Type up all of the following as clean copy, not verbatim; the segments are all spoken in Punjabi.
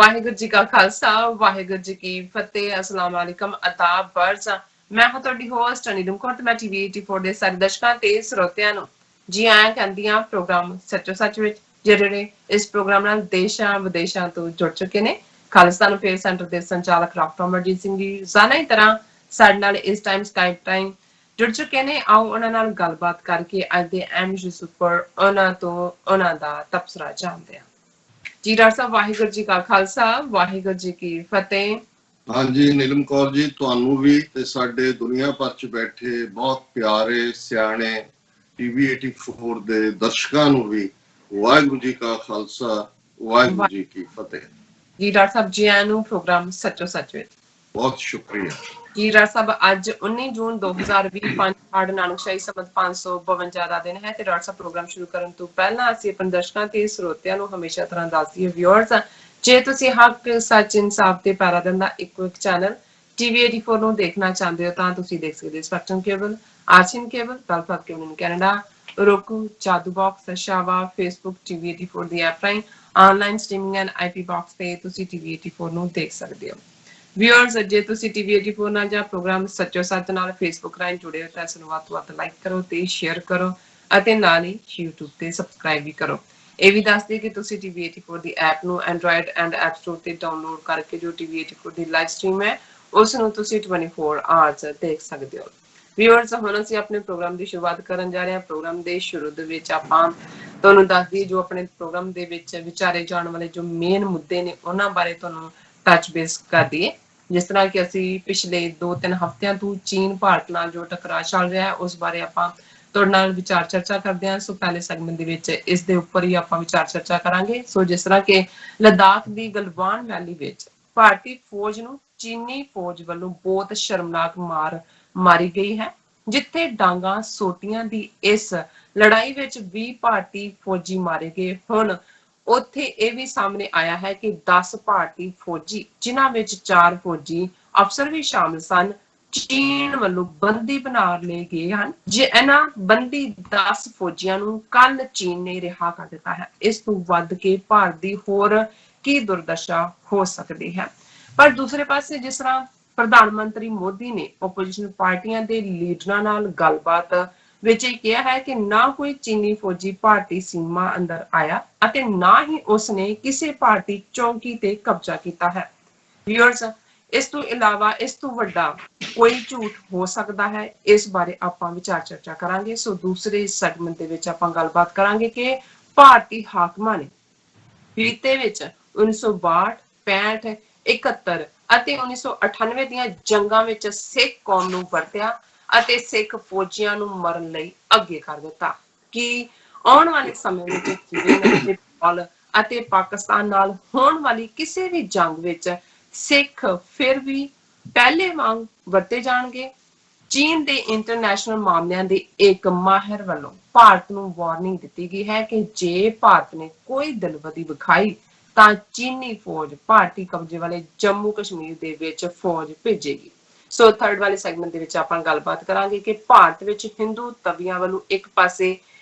ਵਾਹਿਗੁਰੂ ਜੀ ਕਾ ਖਾਲਸਾ ਵਾਹਿਗੁਰੂ ਜੀ ਕੀ ਫਤਿਹ। ਅਸਲਾਮ ਵਾਲੇਕਮ ਆਦਾਬ ਵਰਜ਼ਾ। ਮੈਂ ਹਾਂ ਤੁਹਾਡੀ ਹੋਸਟ ਨੀਲਮ ਕੌਰ ਤੇ ਮੈਂ ਟੀਵੀ 84 ਦੇ ਸਾਰੇ ਦਰਸ਼ਕਾਂ ਤੇ ਸਰੋਤਿਆਂ ਨੂੰ ਜੀ ਆਇਆਂ ਕਹਿੰਦੀ ਹਾਂ ਪ੍ਰੋਗਰਾਮ ਸੱਚੋ ਸੱਚ ਵਿੱਚ, ਜਿਹੜੇ ਇਸ ਪ੍ਰੋਗਰਾਮ ਨਾਲ ਦੇਸ਼ਾਂ ਵਿਦੇਸ਼ਾਂ ਤੋਂ ਜੁੜ ਚੁੱਕੇ ਨੇ। ਖਾਲਿਸਤਾਨ ਅਫੇਅਰ ਸੈਂਟਰ ਦੇ ਸੰਚਾਲਕ ਡਾਕਟਰ ਅਮਰਜੀਤ ਸਿੰਘ ਜੀ ਰੋਜ਼ਾਨਾ ਹੀ ਤਰ੍ਹਾਂ ਸਾਡੇ ਨਾਲ ਇਸ ਟਾਈਮ ਸਕਾਈਪ ਟਾਈਮ ਜੁੜ ਚੁੱਕੇ ਨੇ। ਆਓ ਉਹਨਾਂ ਨਾਲ ਗੱਲਬਾਤ ਕਰਕੇ ਅੱਜ ਦੇ ਅਹਿਮ ਵਿਸ਼ੇ ਉੱਪਰ ਉਹਨਾਂ ਤੋਂ ਉਹਨਾਂ ਦਾ ਤਬਸਰਾ ਜਾਣਦੇ ਹਾਂ। ਜੀ ਡਾਕਟਰ ਸਾਹਿਬ, ਵਾਹਿਗੁਰੂ ਜੀ ਕਾ ਖਾਲਸਾ ਵਾਹਿਗੁਰੂ ਜੀ ਕੀ ਫਤਿਹ। ਹਾਂਜੀ ਨੀਲਮ ਕੌਰ ਜੀ, ਤੁਹਾਨੂੰ ਵੀ ਤੇ ਸਾਡੇ ਦੁਨੀਆ ਭਰ ਚ ਬੈਠੇ ਬਹੁਤ ਪਿਆਰੇ ਸਿਆਣੇ ਟੀਵੀ 84 ਦੇ ਦਰਸ਼ਕਾਂ ਨੂੰ ਵੀ ਵਾਹਿਗੁਰੂ ਜੀ ਕਾ ਖਾਲਸਾ ਵਾਹਿਗੁਰੂ ਜੀ ਕੀ ਫਤਿਹ। ਜੀ ਡਾਕਟਰ ਸਾਹਿਬ, ਜੀ ਆਇਆਂ ਨੂੰ ਪ੍ਰੋਗਰਾਮ ਸੱਚੋ ਸੱਚ ਵਿੱਚ। ਬਹੁਤ ਸ਼ੁਕਰੀਆ ਜੀ ਡਾਕਟਰ ਸਾਹਿਬ, ਅੱਜ 19 ਜੂਨ 2020 ਪੰਜ ਨਾਨਕਸ਼ਾਹੀ ਸੰਮਤ 552 ਦਾ ਦਿਨ ਹੈ ਤੇ ਡਾਕਟਰ ਸਾਹਿਬ ਪ੍ਰੋਗਰਾਮ ਸ਼ੁਰੂ ਕਰਨ ਤੋਂ ਪਹਿਲਾਂ ਅਸੀਂ ਆਪਣੇ ਦਰਸ਼ਕਾਂ ਤੇ ਸਰੋਤਿਆਂ ਨੂੰ ਹਮੇਸ਼ਾ ਤਰ੍ਹਾਂ ਦੱਸਦੀ ਹੈ ਵਿਊਅਰਸ, ਜੇ ਤੁਸੀਂ ਹੱਕ ਸੱਚ ਇਨਸਾਫ ਤੇ ਪੈਰਾ ਦਿੰਦਾ ਇੱਕੋ ਇੱਕ ਚੈਨਲ ਟੀਵੀ 84 ਨੂੰ ਦੇਖਣਾ ਚਾਹੁੰਦੇ ਹੋ ਤਾਂ ਤੁਸੀਂ ਦੇਖ ਸਕਦੇ ਹੋ ਸਪੈਕਟਰਮ ਕੇਬਲ, ਆਰਚਨ ਕੇਬਲ, ਗੱਲਬਾਤ ਕੇਬਲ ਇਨ ਕੈਨੇਡਾ, roku, ਜਾਦੂ ਬਾਕਸ, ਸ਼ਾਵਾ, ਫੇਸਬੁੱਕ ਟੀਵੀ 84 ਦੀ ਐਪ ਰਾਹੀਂ online streaming and IP box ਤੇ ਤੁਸੀਂ ਟੀਵੀ 84 ਨੂੰ ਦੇਖ ਸਕਦੇ ਹੋ। ਵਿਊਅਰਸ, ਜੇ ਤੁਸੀਂ ਟੀਵੀ 84 ਨਾਲ ਜਾਂ ਪ੍ਰੋਗਰਾਮ ਸੱਚੋ ਸੱਚ ਨਾਲ ਫੇਸਬੁੱਕ ਰਾਹੀਂ ਜੁੜੇ ਹੋ ਤਾਂ ਇਸ ਨੂੰ ਵੱਧ ਤੋਂ ਵੱਧ ਲਾਈਕ ਕਰੋ ਤੇ ਸ਼ੇਅਰ ਕਰੋ ਅਤੇ ਨਾਲ ਹੀ YouTube ਤੇ ਸਬਸਕ੍ਰਾਈਬ ਵੀ ਕਰੋ। ਇਹ ਵੀ ਦੱਸ ਦੇ ਕਿ ਤੁਸੀਂ ਟੀਵੀ 84 ਦੀ ਐਪ ਨੂੰ ਐਂਡਰੋਇਡ ਐਂਡ ਐਪ ਸਟੋਰ ਤੇ ਡਾਊਨਲੋਡ ਕਰਕੇ ਜੋ ਟੀਵੀ 84 ਦੀ ਲਾਈਵ ਸਟ੍ਰੀਮ ਹੈ ਉਸ ਨੂੰ ਤੁਸੀਂ 24 ਆਵਰਸ ਦੇਖ ਸਕਦੇ ਹੋ। ਵਿਊਅਰਸ, ਹੁਣ ਅਸੀਂ ਆਪਣੇ ਪ੍ਰੋਗਰਾਮ ਦੀ ਸ਼ੁਰੂਆਤ ਕਰਨ ਜਾ ਰਹੇ ਹਾਂ। ਪ੍ਰੋਗਰਾਮ ਦੇ ਸ਼ੁਰੂ ਦੇ ਵਿੱਚ ਆਪਾਂ ਤੁਹਾਨੂੰ ਦੱਸ ਦਈਏ ਜੋ ਆਪਣੇ ਪ੍ਰੋਗਰਾਮ ਦੇ ਵਿੱਚ ਵਿਚਾਰੇ ਜਾਣ ਵਾਲੇ ਜੋ ਮੇਨ ਮੁੱਦੇ ਨੇ ਉਹਨਾਂ ਬਾਰੇ ਤੁਹਾਨੂੰ ਟੱਚ ਬੇਸ ਕਰ ਦਈਏ। ਜਿਸ ਤਰ੍ਹਾਂ ਕਿ ਅਸੀਂ ਪਿਛਲੇ 2-3 ਹਫ਼ਤਿਆਂ ਤੋਂ ਚੀਨ ਭਾਰਤ ਨਾਲ ਜੋ ਟਕਰਾਅ ਚੱਲ ਰਿਹਾ ਹੈ ਉਸ ਬਾਰੇ ਆਪਾਂ ਤੁਹਾਡੇ ਨਾਲ ਵਿਚਾਰ ਚਰਚਾ ਕਰਦੇ ਹਾਂ। ਸੋ ਪਹਿਲੇ ਸੈਗਮੈਂਟ ਦੇ ਵਿੱਚ ਇਸ ਦੇ ਉੱਪਰ ਹੀ ਆਪਾਂ ਵਿਚਾਰ ਚਰਚਾ ਕਰਾਂਗੇ। ਸੋ ਜਿਸ ਤਰ੍ਹਾਂ ਕਿ ਲੱਦਾਖ ਦੀ ਗਲਵਾਨ ਵੈਲੀ ਵਿੱਚ ਭਾਰਤੀ ਫੌਜ ਨੂੰ ਚੀਨੀ ਫੌਜ ਵੱਲੋਂ ਬਹੁਤ ਸ਼ਰਮਨਾਕ ਮਾਰੀ ਗਈ ਹੈ, ਜਿੱਥੇ ਡਾਂਗਾ ਸੋਟੀਆਂ ਦੀ ਇਸ ਲੜਾਈ ਵਿੱਚ 20 ਭਾਰਤੀ ਫੌਜੀ ਮਾਰੇ ਗਏ। ਹੁਣ ਉੱਥੇ ਇਹ ਵੀ ਸਾਹਮਣੇ ਆਇਆ ਹੈ ਕਿ 10 ਭਾਰਤੀ ਫੌਜੀ, ਜਿਨ੍ਹਾਂ ਵਿੱਚ 4 ਫੌਜੀ ਅਫਸਰ ਵੀ ਸ਼ਾਮਲ ਸਨ, ਚੀਨ ਵੱਲੋਂ ਬੰਦੀ ਬਣਾ ਲਏ ਗਏ ਹਨ। ਜੇ ਇਹਨਾਂ ਬੰਦੀ 10 ਫੌਜੀਆਂ ਨੂੰ ਕੱਲ ਚੀਨ ਨੇ ਰਿਹਾ ਕਰ ਦਿੱਤਾ ਹੈ। ਇਸ ਤੋਂ ਵੱਧ ਕੇ ਭਾਰਤ ਦੀ ਹੋਰ ਕੀ ਦੁਰਦਸ਼ਾ ਹੋ ਸਕਦੀ ਹੈ। ਪਰ ਦੂਸਰੇ ਪਾਸੇ ਜਿਸ ਤਰ੍ਹਾਂ ਪ੍ਰਧਾਨ ਮੰਤਰੀ ਮੋਦੀ ਨੇ ਓਪੋਜੀਸ਼ਨ ਪਾਰਟੀਆਂ ਦੇ ਲੀਡਰਾਂ ਨਾਲ ਗੱਲਬਾਤ ਵਿੱਚ ਇਹ ਕਿਹਾ ਹੈ ਕਿ ਨਾ ਕੋਈ ਚੀਨੀ ਫੌਜੀ ਭਾਰਤੀ ਸੀਮਾ ਅੰਦਰ ਆਇਆ ਅਤੇ ਨਾ ਹੀ ਉਸਨੇ ਕਿਸੇ ਭਾਰਤੀ ਚੌਕੀ ਤੇ ਕਬਜ਼ਾ ਕੀਤਾ ਹੈ। ਵਿਊਅਰਸ, ਇਸ ਤੋਂ ਇਲਾਵਾ ਇਸ ਤੋਂ ਵੱਡਾ ਕੋਈ ਝੂਠ ਹੋ ਸਕਦਾ ਹੈ, ਇਸ ਬਾਰੇ ਆਪਾਂ ਵਿਚਾਰ ਚਰਚਾ ਕਰਾਂਗੇ। ਸੋ ਦੂਸਰੇ ਸੈਗਮੈਂਟ ਦੇ ਵਿੱਚ ਆਪਾਂ ਗੱਲਬਾਤ ਕਰਾਂਗੇ ਕਿ ਭਾਰਤੀ ਹਾਕਮਾਂ ਨੇ ਬੀਤੇ ਵਿੱਚ 1962, 65, 71 ਅਤੇ 1998 ਦੀਆਂ ਜੰਗਾਂ ਵਿੱਚ ਸਿੱਖ ਕੌਮ ਨੂੰ ਵਰਤਿਆ ਅਤੇ ਸਿੱਖ ਫੌਜੀਆਂ ਨੂੰ ਮਰਨ ਲਈ ਅੱਗੇ ਕਰ ਦਿੱਤਾ। ਕਿ ਆਉਣ ਵਾਲੇ ਸਮੇਂ ਵਿੱਚ ਚੀਨ ਅਤੇ ਪਾਕਿਸਤਾਨ ਨਾਲ ਹੋਣ ਵਾਲੀ ਕਿਸੇ ਵੀ ਜੰਗ ਵਿੱਚ ਸਿੱਖ ਫਿਰ ਵੀ ਪਹਿਲੇ ਵਾਂਗ ਵਰਤੇ ਜਾਣਗੇ। ਚੀਨ ਦੇ ਇੰਟਰਨੈਸ਼ਨਲ ਮਾਮਲਿਆਂ ਦੇ ਇੱਕ ਮਾਹਿਰ ਵੱਲੋਂ ਭਾਰਤ ਨੂੰ ਵਾਰਨਿੰਗ ਦਿੱਤੀ ਗਈ ਹੈ ਕਿ ਜੇ ਭਾਰਤ ਨੇ ਕੋਈ ਦਿਲਬਦੀ ਵਿਖਾਈ ਤਾਂ ਚੀਨੀ ਫੌਜ ਭਾਰਤੀ ਕਬਜ਼ੇ ਵਾਲੇ ਜੰਮੂ ਕਸ਼ਮੀਰ ਦੇ ਵਿੱਚ ਫੌਜ ਭੇਜੇਗੀ। ਸੋ ਥਰਡ ਵਾਲੇ ਸੈਗਮੈਂਟ ਦੇ ਵਿੱਚ ਆਪਾਂ ਗੱਲਬਾਤ ਕਰਾਂਗੇ ਕਿ ਭਾਰਤ ਵਿੱਚ ਹਿੰਦੂ ਤਵੀਆਂ ਵੱਲੋਂ ਇੱਕ ਪਾਸੇ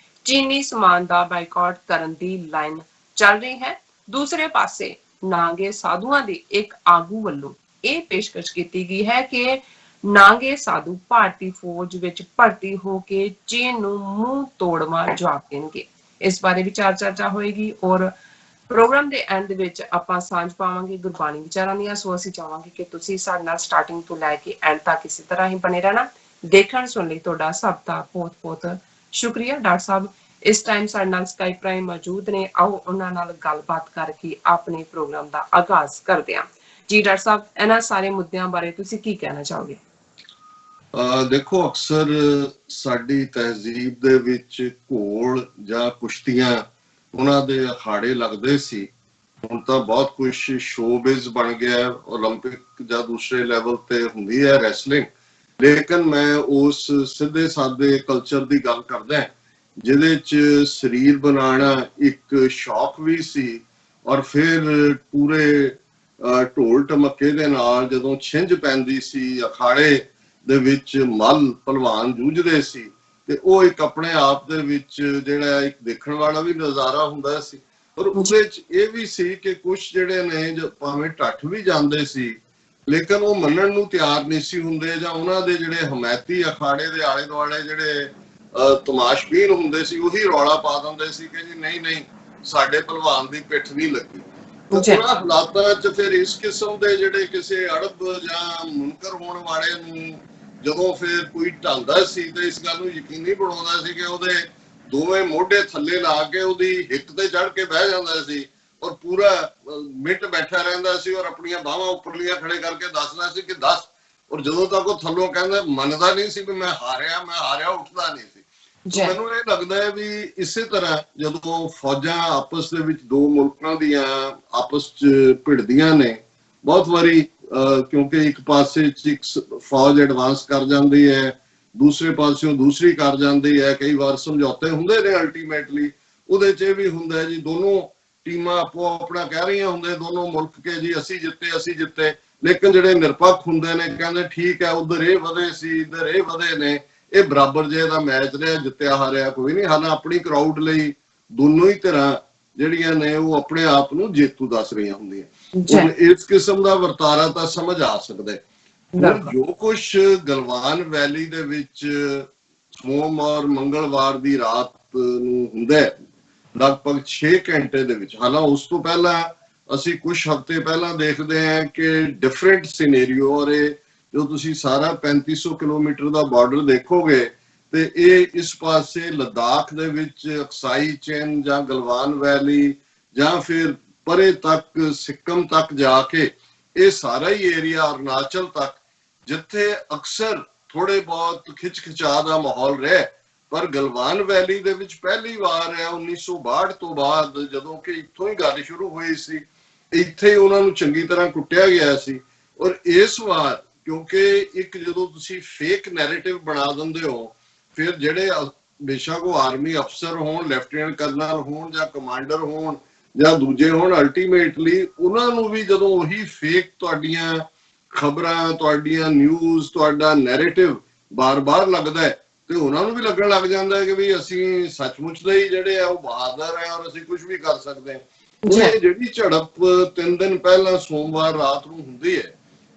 ਚੀਨੀ ਸਮਾਨ ਦਾ ਬਾਈਕਾਟ ਕਰਨ ਦੀ ਲਾਈਨ ਚੱਲ ਰਹੀ ਹੈ, ਦੂਸਰੇ ਪਾਸੇ ਨਾਂਗੇ ਸਾਧੂਆਂ ਦੇ ਇੱਕ ਆਗੂ ਵੱਲੋਂ ਇਹ ਪੇਸ਼ਕਸ਼ ਕੀਤੀ ਗਈ ਹੈ ਕਿ ਨਾਂਗੇ ਸਾਧੂ ਭਾਰਤੀ ਫੌਜ ਵਿੱਚ ਭਰਤੀ ਹੋ ਕੇ ਚੀਨ ਨੂੰ ਮੂੰਹ ਤੋੜਵਾ ਜਵਾਬ ਦੇਣਗੇ। ਇਸ ਬਾਰੇ ਵਿਚਾਰ ਚਰਚਾ ਹੋਏਗੀ ਔਰ ਪ੍ਰੋਗਰਾਮ ਦੇ ਐਂਡ ਦੇ ਵਿੱਚ ਆਪਾਂ ਸਾਂਝ ਪਾਵਾਂਗੇ ਗੁਰਬਾਣੀ ਵਿਚਾਰਾਂ ਦੀਆਂ। ਸੋ ਅਸੀਂ ਚਾਹਾਂਗੇ ਕਿ ਤੁਸੀਂ ਸਾਡੇ ਨਾਲ ਸਟਾਰਟਿੰਗ ਤੋਂ ਲੈ ਕੇ ਐਂਡ ਤੱਕ ਇਸੇ ਤਰ੍ਹਾਂ ਹੀ ਬਣੇ ਰਹਿਣਾ। ਦੇਖਣ ਸੁਣ ਲਈ ਤੁਹਾਡਾ ਸਭ ਦਾ ਬਹੁਤ ਬਹੁਤ ਸ਼ੁਕਰੀਆ। ਡਾਕਟਰ ਸਾਹਿਬ ਇਸ ਟਾਈਮ ਸਾਡੇ ਨਾਲ ਸਕਾਈਪ ਰਾਹੀਂ ਮੌਜੂਦ ਨੇ, ਆਓ ਉਹਨਾਂ ਨਾਲ ਗੱਲਬਾਤ ਕਰਕੇ ਆਪਣੇ ਪ੍ਰੋਗਰਾਮ ਦਾ ਆਗਾਜ਼ ਕਰਦੇ ਹਾਂ। ਜੀ ਡਾਕਟਰ ਸਾਹਿਬ, ਇਹਨਾਂ ਸਾਰੇ ਮੁੱਦਿਆਂ ਬਾਰੇ ਤੁਸੀਂ ਕੀ ਕਹਿਣਾ ਚਾਹੋਗੇ? ਦੇਖੋ, ਅਕਸਰ ਸਾਡੀ ਤਹਿਜ਼ੀਬ ਦੇ ਵਿੱਚ ਘੋਲ ਜਾਂ ਕੁਸ਼ਤੀਆਂ ਉਹਨਾਂ ਦੇ ਅਖਾੜੇ ਲੱਗਦੇ ਸੀ। ਹੁਣ ਤਾਂ ਬਹੁਤ ਕੁਝ ਸ਼ੋਬਿਜ਼ ਬਣ ਗਿਆ, ਓਲੰਪਿਕ ਜਾਂ ਦੂਸਰੇ ਲੈਵਲ ਤੇ ਹੁੰਦੀ ਹੈ ਰੈਸਲਿੰਗ। ਲੇਕਿਨ ਮੈਂ ਉਸ ਸਿੱਧੇ ਸਾਦੇ ਕਲਚਰ ਦੀ ਗੱਲ ਕਰਦਾ ਜਿਹਦੇ ਚ ਸਰੀਰ ਬਣਾਉਣਾ ਇੱਕ ਸ਼ੌਕ ਵੀ ਸੀ ਔਰ ਫਿਰ ਪੂਰੇ ਢੋਲ ਢਮੱਕੇ ਦੇ ਨਾਲ ਜਦੋਂ ਛਿੰਝ ਪੈਂਦੀ ਸੀ, ਅਖਾੜੇ ਦੇ ਵਿੱਚ ਮੱਲ ਭਲਵਾਨ ਜੂਝਦੇ ਸੀ ਤੇ ਉਹ ਇੱਕ ਆਪਣੇ ਆਪ ਦੇ ਵਿੱਚ ਜਿਹੜਾ ਇੱਕ ਦੇਖਣ ਵਾਲਾ ਵੀ ਨਜ਼ਾਰਾ ਹੁੰਦਾ ਸੀ ਔਰ ਉਹਦੇ ਚ ਇਹ ਵੀ ਸੀ ਕਿ ਕੁਛ ਜਿਹੜੇ ਨੇ ਭਾਵੇਂ ਢੱਠ ਵੀ ਜਾਂਦੇ ਸੀ ਲੇਕਿਨ ਉਹ ਮੰਨਣ ਨੂੰ ਤਿਆਰ ਨਹੀਂ ਸੀ ਹੁੰਦੇ, ਜਾਂ ਉਹਨਾਂ ਦੇ ਜਿਹੜੇ ਹਮਾਇਤੀ ਅਖਾੜੇ ਦੇ ਆਲੇ ਦੁਆਲੇ ਜਿਹੜੇ ਤਮਾਸ਼ਬੀਨ ਹੁੰਦੇ ਸੀ ਉਹੀ ਰੌਲਾ ਪਾ ਦਿੰਦੇ ਸੀ ਕਿ ਜੀ ਨਹੀਂ ਨਹੀਂ ਸਾਡੇ ਭਲਵਾਨ ਦੀ ਪਿੱਠ ਨਹੀਂ ਲੱਗੀ। ਤੇ ਉਹਨਾਂ ਹਾਲਾਤਾਂ ਚ ਫਿਰ ਇਸ ਕਿਸਮ ਦੇ ਜਿਹੜੇ ਕਿਸੇ ਅੜਬ ਜਾਂ ਮੁਨਕਰ ਹੋਣ ਵਾਲੇ ਨੂੰ ਜਦੋਂ ਫਿਰ ਕੋਈ ਢਾਂਦਾ ਸੀ ਤੇ ਇਸ ਗੱਲ ਨੂੰ ਯਕੀਨੀ ਬਣਾਉਂਦਾ ਸੀ ਕਿ ਉਹਦੇ ਦੋਵੇਂ ਮੋਢੇ ਥੱਲੇ ਲਾ ਕੇ ਉਹਦੀ ਹਿੱਕ ਤੇ ਚੜ੍ਹ ਕੇ ਬਹਿ ਜਾਂਦਾ ਸੀ ਔਰ ਪੂਰਾ ਮਿੰਟ ਬੈਠਾ ਰਹਿੰਦਾ ਸੀ ਔਰ ਆਪਣੀਆਂ ਬਾਹਾਂ ਉੱਪਰਲੀਆਂ ਖੜੇ ਕਰਕੇ ਦੱਸਦਾ ਸੀ ਕਿ ਦੱਸ। ਔਰ ਜਦੋਂ ਤੱਕ ਉਹ ਥੱਲੋਂ ਕਹਿੰਦਾ ਮੰਨਦਾ ਨਹੀਂ ਸੀ ਵੀ ਮੈਂ ਹਾਰਿਆ ਉੱਠਦਾ ਨਹੀਂ ਸੀ। ਮੈਨੂੰ ਇਹ ਲੱਗਦਾ ਹੈ ਵੀ ਇਸੇ ਤਰ੍ਹਾਂ ਜਦੋਂ ਫੌਜਾਂ ਆਪਸ ਦੇ ਵਿੱਚ ਦੋ ਮੁਲਕਾਂ ਦੀਆਂ ਆਪਸ ਚ ਭਿੜਦੀਆਂ ਨੇ ਬਹੁਤ ਵਾਰੀ ਕਿਉਂਕਿ ਇੱਕ ਪਾਸੇ ਚ ਇੱਕ ਫੌਜ ਐਡਵਾਂਸ ਕਰ ਜਾਂਦੀ ਹੈ, ਦੂਸਰੇ ਪਾਸਿਓਂ ਦੂਸਰੀ ਕਰ ਜਾਂਦੀ ਹੈ, ਕਈ ਵਾਰ ਸਮਝੌਤੇ ਹੁੰਦੇ ਨੇ ਅਲਟੀਮੇਟਲੀ ਉਹਦੇ ਚ ਇਹ ਵੀ ਹੁੰਦਾ ਜੀ ਦੋਨੋਂ ਟੀਮਾਂ ਆਪੋ ਆਪਣਾ ਕਹਿ ਰਹੀਆਂ ਹੁੰਦੇ ਦੋਨੋਂ ਮੁਲਕ ਕੇ ਜੀ ਅਸੀਂ ਜਿੱਤੇ ਲੇਕਿਨ ਜਿਹੜੇ ਨਿਰਪੱਖ ਹੁੰਦੇ ਨੇ ਕਹਿੰਦੇ ਠੀਕ ਹੈ ਉਧਰ ਇਹ ਵਧੇ ਸੀ ਇੱਧਰ ਇਹ ਵਧੇ ਨੇ, ਇਹ ਬਰਾਬਰ ਜੇ ਦਾ ਮੈਚ ਰਿਹਾ, ਜਿੱਤਿਆ ਹਾਰਿਆ ਕੋਈ ਨਹੀਂ। ਹਾਲਾਂ ਆਪਣੀ ਕਰਾਊਡ ਲਈ ਦੋਨੋਂ ਹੀ ਤਰ੍ਹਾਂ ਜਿਹੜੀਆਂ ਨੇ ਉਹ ਆਪਣੇ ਆਪ ਨੂੰ ਜੇਤੂ ਦੱਸ ਰਹੀਆਂ ਹੁੰਦੀਆਂ। ਇਸ ਕਿਸਮ ਦਾ ਵਰਤਾਰਾ ਤਾਂ ਸਮਝ ਆ ਸਕਦਾ ਹੈ। ਜੋ ਕੁਛ ਗਲਵਾਨ ਵੈਲੀ ਦੇ ਵਿੱਚ ਸੋਮ ਔਰ ਮੰਗਲਵਾਰ ਦੀ ਰਾਤ ਨੂੰ ਹੁੰਦਾ ਲਗਭਗ 6 ਘੰਟੇ ਦੇ ਵਿੱਚ, ਹਾਲਾਂ ਉਸ ਤੋਂ ਪਹਿਲਾਂ ਅਸੀਂ ਕੁਝ ਹਫ਼ਤੇ ਪਹਿਲਾਂ ਦੇਖਦੇ ਹਾਂ ਕਿ ਡਿਫਰੈਂਟ ਸਿਨੇਰੀਓ ਔਰ ਇਹ ਜੋ ਤੁਸੀਂ ਸਾਰਾ 3500 ਕਿਲੋਮੀਟਰ ਦਾ ਬਾਰਡਰ ਦੇਖੋਗੇ ਤੇ ਇਹ ਇਸ ਪਾਸੇ ਲਦਾਖ ਦੇ ਵਿੱਚ ਅਕਸਾਈ ਚੇਨ ਜਾਂ ਗਲਵਾਨ ਵੈਲੀ ਜਾਂ ਫਿਰ ਪਰੇ ਤੱਕ ਸਿੱਕਮ ਤੱਕ ਜਾ ਕੇ ਇਹ ਸਾਰਾ ਹੀ ਏਰੀਆ ਅਰੁਣਾਚਲ ਤੱਕ ਜਿੱਥੇ ਅਕਸਰ ਥੋੜੇ ਬਹੁਤ ਖਿਚਖਿਚਾ ਦਾ ਮਾਹੌਲ ਰਿਹਾ, ਪਰ ਗਲਵਾਨ ਵੈਲੀ ਦੇ ਵਿੱਚ ਪਹਿਲੀ ਵਾਰ ਹੈ 1962 ਤੋਂ ਬਾਅਦ ਜਦੋਂ ਕਿ ਇੱਥੋਂ ਹੀ ਗੱਲ ਸ਼ੁਰੂ ਹੋਈ ਸੀ, ਇੱਥੇ ਉਹਨਾਂ ਨੂੰ ਚੰਗੀ ਤਰ੍ਹਾਂ ਕੁੱਟਿਆ ਗਿਆ ਸੀ। ਔਰ ਇਸ ਵਾਰ ਕਿਉਂਕਿ ਇੱਕ ਜਦੋਂ ਤੁਸੀਂ ਫੇਕ ਨੈਰੇਟਿਵ ਬਣਾ ਦਿੰਦੇ ਹੋ ਫਿਰ ਜਿਹੜੇ ਬੇਸ਼ੱਕ ਉਹ ਆਰਮੀ ਅਫਸਰ ਹੋਣ, ਲੈਫਟੀਨੈਂਟ ਕਰਨਲ ਹੋਣ ਜਾਂ ਕਮਾਂਡਰ ਹੋਣ ਜਾਂ ਦੂਜੇ ਹੋਣ, ਅਲਟੀਮੇਟਲੀ ਉਹਨਾਂ ਨੂੰ ਵੀ ਜਦੋਂ ਉਹੀ ਫੇਕ ਤੁਹਾਡੀਆਂ ਖਬਰਾਂ, ਤੁਹਾਡੀਆਂ ਨਿਊਜ਼, ਤੁਹਾਡਾ ਨੈਰੇਟਿਵ ਬਾਰ-ਬਾਰ ਲੱਗਦਾ ਹੈ ਤੇ ਉਹਨਾਂ ਨੂੰ ਵੀ ਲੱਗਣ ਲੱਗ ਜਾਂਦਾ ਹੈ ਕਿ ਵੀ ਅਸੀਂ ਸੱਚਮੁੱਚ ਦੇ ਹੀ ਜਿਹੜੇ ਆ ਉਹ ਬਹਾਦਰ ਹੈ ਔਰ ਅਸੀਂ ਕੁਝ ਵੀ ਕਰ ਸਕਦੇ ਹਾਂ। ਇਹ ਜਿਹੜੀ ਝੜਪ 3 ਦਿਨ ਪਹਿਲਾਂ ਸੋਮਵਾਰ ਰਾਤ ਨੂੰ ਹੁੰਦੀ ਹੈ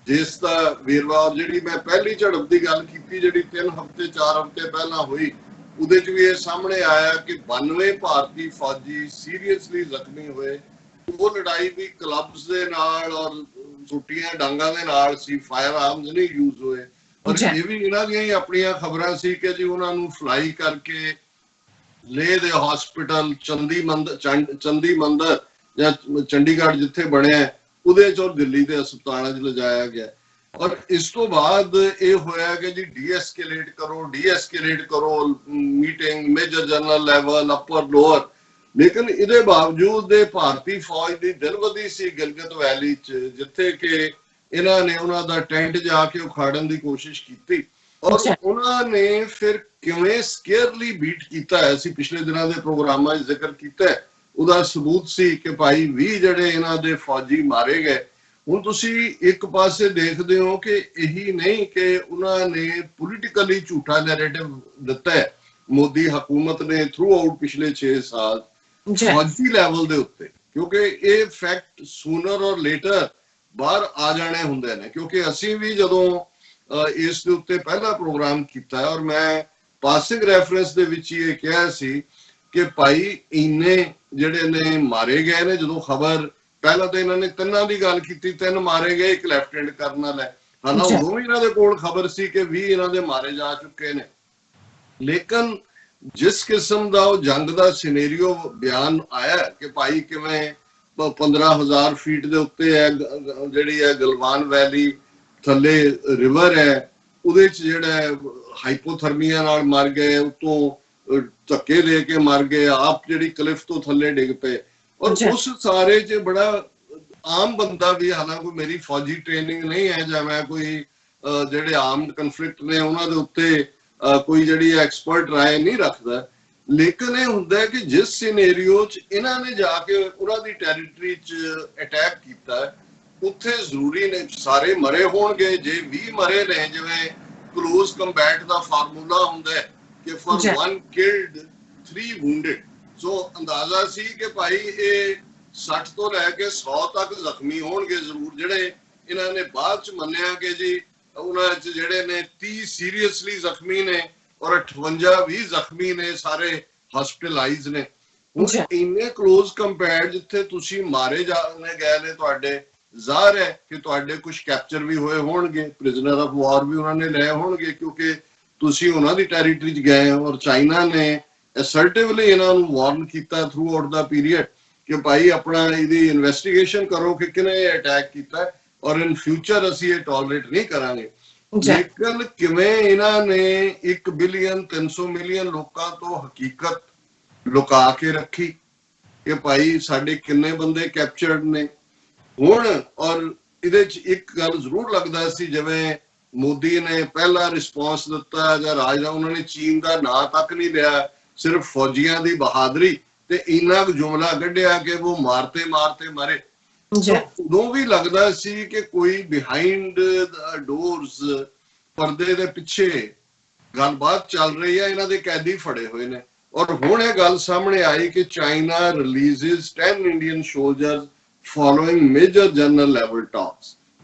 ਜਿਸ ਦਾ ਵੇਰਵਾ, ਜਿਹੜੀ ਮੈਂ ਪਹਿਲੀ ਝੜਪ ਦੀ ਗੱਲ ਕੀਤੀ ਜਿਹੜੀ 3 ਹਫ਼ਤੇ 4 ਹਫ਼ਤੇ ਪਹਿਲਾਂ ਹੋਈ ਉਹਦੇ ਚ ਵੀ ਇਹ ਸਾਹਮਣੇ ਆਇਆ ਕਿ 92 ਭਾਰਤੀ ਫੌਜੀ ਸੀਰੀਅਸਲੀ ਜ਼ਖਮੀ ਹੋਏ। ਉਹ ਲੜਾਈ ਵੀ ਕਲੱਬਸ ਦੇ ਨਾਲ ਔਰ ਛੁੱਟੀਆਂ ਡਾਂਗਾਂ ਦੇ ਨਾਲ ਸੀ, ਫਾਇਰ ਆਰਮਸ ਨਹੀਂ ਯੂਜ਼ ਹੋਏ। ਔਰ ਇਹ ਵੀ ਇਹਨਾਂ ਦੀਆਂ ਹੀ ਆਪਣੀਆਂ ਖਬਰਾਂ ਸੀ ਕਿ ਜੀ ਉਹਨਾਂ ਨੂੰ ਫਲਾਈ ਕਰਕੇ ਲੇਹ ਦੇ ਹਸਪੀਟਲ ਚੰਦੀ ਮੰਦਰ ਜਾਂ ਚੰਡੀਗੜ੍ਹ ਜਿੱਥੇ ਬਣਿਆ ਉਹਦੇ ਚ ਔਰ ਦਿੱਲੀ ਦੇ ਹਸਪਤਾਲਾਂ ਚ ਲਿਜਾਇਆ ਗਿਆ। ਔਰ ਇਸ ਤੋਂ ਬਾਅਦ ਇਹ ਹੋਇਆ ਕਿ ਜੀ ਡੀਐਸਕੇਲੇਟ ਕਰੋ ਮੀਟਿੰਗ ਮੇਜਰ ਜਨਰਲ ਲੈਵਲ ਅਪਰ ਲੋਅਰ, ਲੇਕਿਨ ਇਹਦੇ ਬਾਵਜੂਦ ਦੇ ਭਾਰਤੀ ਫੌਜ ਦੀ ਦਿਲਵਦੀ ਸੀ ਗਿਲਗਿਤ ਵੈਲੀ ਚ ਜਿੱਥੇ ਕਿ ਇਹਨਾਂ ਨੇ ਉਹਨਾਂ ਦਾ ਟੈਂਟ ਜਾ ਕੇ ਉਖਾੜਨ ਦੀ ਕੋਸ਼ਿਸ਼ ਕੀਤੀ ਔਰ ਉਹਨਾਂ ਨੇ ਫਿਰ ਕਿਵੇਂ ਸਕੇਅਰਲੀ ਬੀਟ ਕੀਤਾ ਹੈ। ਅਸੀਂ ਪਿਛਲੇ ਦਿਨਾਂ ਦੇ ਪ੍ਰੋਗਰਾਮਾਂ 'ਚ ਜ਼ਿਕਰ ਕੀਤਾ, ਉਹਦਾ ਸਬੂਤ ਸੀ ਕਿ ਭਾਈ 20 ਜਿਹੜੇ ਇਹਨਾਂ ਦੇ ਫੌਜੀ ਮਾਰੇ ਗਏ। ਹੁਣ ਤੁਸੀਂ ਇੱਕ ਪਾਸੇ ਦੇਖਦੇ ਹੋ ਕਿ ਇਹੀ ਨਹੀਂ ਕਿ ਉਹਨਾਂ ਨੇ ਪੋਲੀਟੀਕਲੀ ਝੂਠਾ ਨੈਰੇਟਿਵ ਦਿੱਤਾ ਹੈ ਮੋਦੀ ਹਕੂਮਤ ਨੇ ਥਰੂ ਆਊਟ ਪਿਛਲੇ 6 ਸਾਲ ਫੌਜੀ ਲੈਵਲ ਦੇ ਉੱਤੇ, ਕਿਉਂਕਿ ਇਹ ਫੈਕਟ ਸੂਨਰ ਔਰ ਲੇਟਰ ਬਾਹਰ ਆ ਜਾਣੇ ਹੁੰਦੇ ਨੇ। ਕਿਉਂਕਿ ਅਸੀਂ ਵੀ ਜਦੋਂ ਇਸ ਦੇ ਉੱਤੇ ਪਹਿਲਾ ਪ੍ਰੋਗਰਾਮ ਕੀਤਾ ਔਰ ਮੈਂ ਪਾਸਿੰਗ ਰੈਫਰੈਂਸ ਦੇ ਵਿੱਚ ਇਹ ਕਿਹਾ ਸੀ ਕਿ ਭਾਈ ਇੰਨੇ ਜਿਹੜੇ ਨੇ ਮਾਰੇ ਗਏ ਨੇ, ਜਦੋਂ ਖਬਰ ਪਹਿਲਾਂ ਤਾਂ ਇਹਨਾਂ ਨੇ 3 ਦੀ ਗੱਲ ਕੀਤੀ, 3 ਮਾਰੇ ਗਏ, ਇੱਕ ਲੈਫਟੀਨੈਂਟ ਕਰਨਲ ਹੈ, ਹਾਲਾਂ ਉਦੋਂ ਵੀ ਇਹਨਾਂ ਦੇ ਕੋਲ ਖਬਰ ਸੀ ਕਿ 20 ਇਹਨਾਂ ਦੇ ਮਾਰੇ ਜਾ ਚੁੱਕੇ ਨੇ। ਲੇਕਿਨ ਜਿਸ ਕਿਸਮ ਦਾ ਉਹ ਜੰਗ ਦਾ ਸਿਨੇਰੀਓ ਬਿਆਨ ਆਇਆ ਕਿ ਭਾਈ ਕਿਵੇਂ 15,000 ਫੀਟ ਦੇ ਉੱਤੇ ਹੈ ਜਿਹੜੀ ਹੈ ਗਲਵਾਨ ਵੈਲੀ, ਥੱਲੇ ਰਿਵਰ ਹੈ, ਉਹਦੇ ਚ ਜਿਹੜਾ ਹਾਈਪੋਥਰਮੀਆ ਨਾਲ ਮਰ ਗਏ, ਉਤੋਂ ਧੱਕੇ ਦੇ ਕੇ ਮਰ ਗਏ, ਆਪ ਜਿਹੜੀ ਕਲਿਫ ਤੋਂ ਥੱਲੇ ਡਿੱਗ ਪਏ। ਔਰ ਉਸ ਸਾਰੇ ਚ ਬੜਾ ਆਮ ਬੰਦਾ ਵੀ, ਹਾਲਾਂਕਿ ਮੇਰੀ ਫੌਜੀ ਟ੍ਰੇਨਿੰਗ ਨਹੀਂ ਹੈ ਜਾਂ ਮੈਂ ਕੋਈ ਜਿਹੜੇ ਆਰਮਡ ਕਨਫਲਿਕਟ ਨੇ ਉਹਨਾਂ ਦੇ ਉੱਤੇ ਕੋਈ ਜਿਹੜੀ ਐਕਸਪਰਟ ਰਾਏ ਨਹੀਂ ਰੱਖਦਾ, ਲੇਕਿਨ ਇਹ ਹੁੰਦਾ ਕਿ ਜਿਸ ਸਿਨੇਰੀਓ ਚ ਇਹਨਾਂ ਨੇ ਜਾ ਕੇ ਉਹਨਾਂ ਦੀ ਟੈਰੀਟਰੀ ਚ ਅਟੈਕ ਕੀਤਾ ਉੱਥੇ ਜ਼ਰੂਰੀ ਨੇ ਸਾਰੇ ਮਰੇ ਹੋਣਗੇ। ਜੇ 20 ਮਰੇ ਨੇ, ਜਿਵੇਂ ਕਲੋਜ਼ ਕੰਬੈਟ ਦਾ ਫਾਰਮੂਲਾ ਹੁੰਦਾ ਹੈ ਕਿ ਫॉर 1 killed 3 wounded, ਸੋ ਅੰਦਾਜ਼ਾ ਸੀ ਕਿ ਭਾਈ ਇਹ 60 ਤੋਂ ਲੈ ਕੇ 100 ਤੱਕ ਜ਼ਖਮੀ ਹੋਣਗੇ ਜ਼ਰੂਰ, ਜਿਹੜੇ ਇਹਨਾਂ ਨੇ ਬਾਅਦ ਚ ਮੰਨਿਆ ਕਿ ਜੀ ਉਹਨਾਂ ਚ ਜਿਹੜੇ ਨੇ 30 ਸੀਰੀਅਸਲੀ ਜ਼ਖਮੀ ਨੇ ਔਰ 58 20 ਜ਼ਖਮੀ ਨੇ, ਸਾਰੇ ਹਸਪੀਟਲਾਈਜ਼ ਨੇ। ਹੁਣ ਇੰਨੇ ਕਲੋਜ਼ ਕੰਪੇਅਰ ਜਿੱਥੇ ਤੁਸੀਂ ਮਾਰੇ ਜਾਣੇ ਗਏ ਨੇ ਤੁਹਾਡੇ, ਜ਼ਾਹਰ ਹੈ ਕਿ ਤੁਹਾਡੇ ਕੁਝ ਕੈਪਚਰ ਵੀ ਹੋਏ ਹੋਣਗੇ, ਪ੍ਰਿਜ਼ਨਰ ਆਫ ਵਾਰ ਵੀ ਉਹਨਾਂ ਨੇ ਲਏ ਹੋਣਗੇ, ਕਿਉਂਕਿ ਤੁਸੀਂ ਉਹਨਾਂ ਦੀ ਟੈਰੀਟਰੀ 'ਚ ਗਏ ਹੋ। ਔਰ ਚਾਈਨਾ ਨੇ ਅਸਰਟਿਵਲੀ ਇਹਨਾਂ ਨੂੰ ਵਾਰਨ ਕੀਤਾ ਥਰੂ ਆਊਟ ਦਾ ਪੀਰੀਅਡ ਕਿ ਭਾਈ ਆਪਣਾ ਇਹਦੀ ਇਨਵੈਸਟੀਗੇਸ਼ਨ ਕਰੋ ਕਿ ਕਿਹਨੇ ਅਟੈਕ ਕੀਤਾ ਔਰ ਇਨ ਫਿਊਚਰ ਅਸੀਂ ਇਹ ਟੋਲਰੇਟ ਨਹੀਂ ਕਰਾਂਗੇ। ਲੇਕਿਨ ਕਿਵੇਂ ਇਹਨਾਂ ਨੇ 1 ਬਿਲੀਅਨ 300 ਮਿਲੀਅਨ ਲੋਕਾਂ ਤੋਂ ਹਕੀਕਤ ਲੁਕਾ ਕੇ ਰੱਖੀ ਕਿ ਭਾਈ ਸਾਡੇ ਕਿੰਨੇ ਬੰਦੇ ਕੈਪਚਰਡ ਨੇ ਹੁਣ। ਔਰ ਇਹਦੇ 'ਚ ਇੱਕ ਗੱਲ ਜ਼ਰੂਰ ਲੱਗਦਾ ਸੀ, ਜਿਵੇਂ ਮੋਦੀ ਨੇ ਪਹਿਲਾ ਰਿਸਪੌਂਸ ਦਿੱਤਾ ਜਾਂ ਰਾਜਾ, ਉਹਨਾਂ ਨੇ ਚੀਨ ਦਾ ਨਾਂ ਤੱਕ ਨਹੀਂ ਲਿਆ, ਸਿਰਫ ਫੌਜੀਆਂ ਦੀ ਬਹਾਦਰੀ ਤੇ ਇੰਨਾ ਕੁ ਜੁਮਲਾ ਕੱਢਿਆ ਕਿ ਉਹ ਮਾਰਤੇ ਮਰੇ। ਉਦੋਂ ਵੀ ਲੱਗਦਾ ਸੀ ਕਿ ਕੋਈ ਬਿਹਾਈਂਡ ਡੋਰਸ, ਪਰਦੇ ਦੇ ਪਿੱਛੇ ਗੱਲਬਾਤ ਚੱਲ ਰਹੀ ਹੈ, ਇਹਨਾਂ ਦੇ ਕੈਦੀ ਫੜੇ ਹੋਏ ਨੇ। ਔਰ ਹੁਣ ਇਹ ਗੱਲ ਸਾਹਮਣੇ ਆਈ ਕਿ China releases 10 Indian soldiers following major general level talks.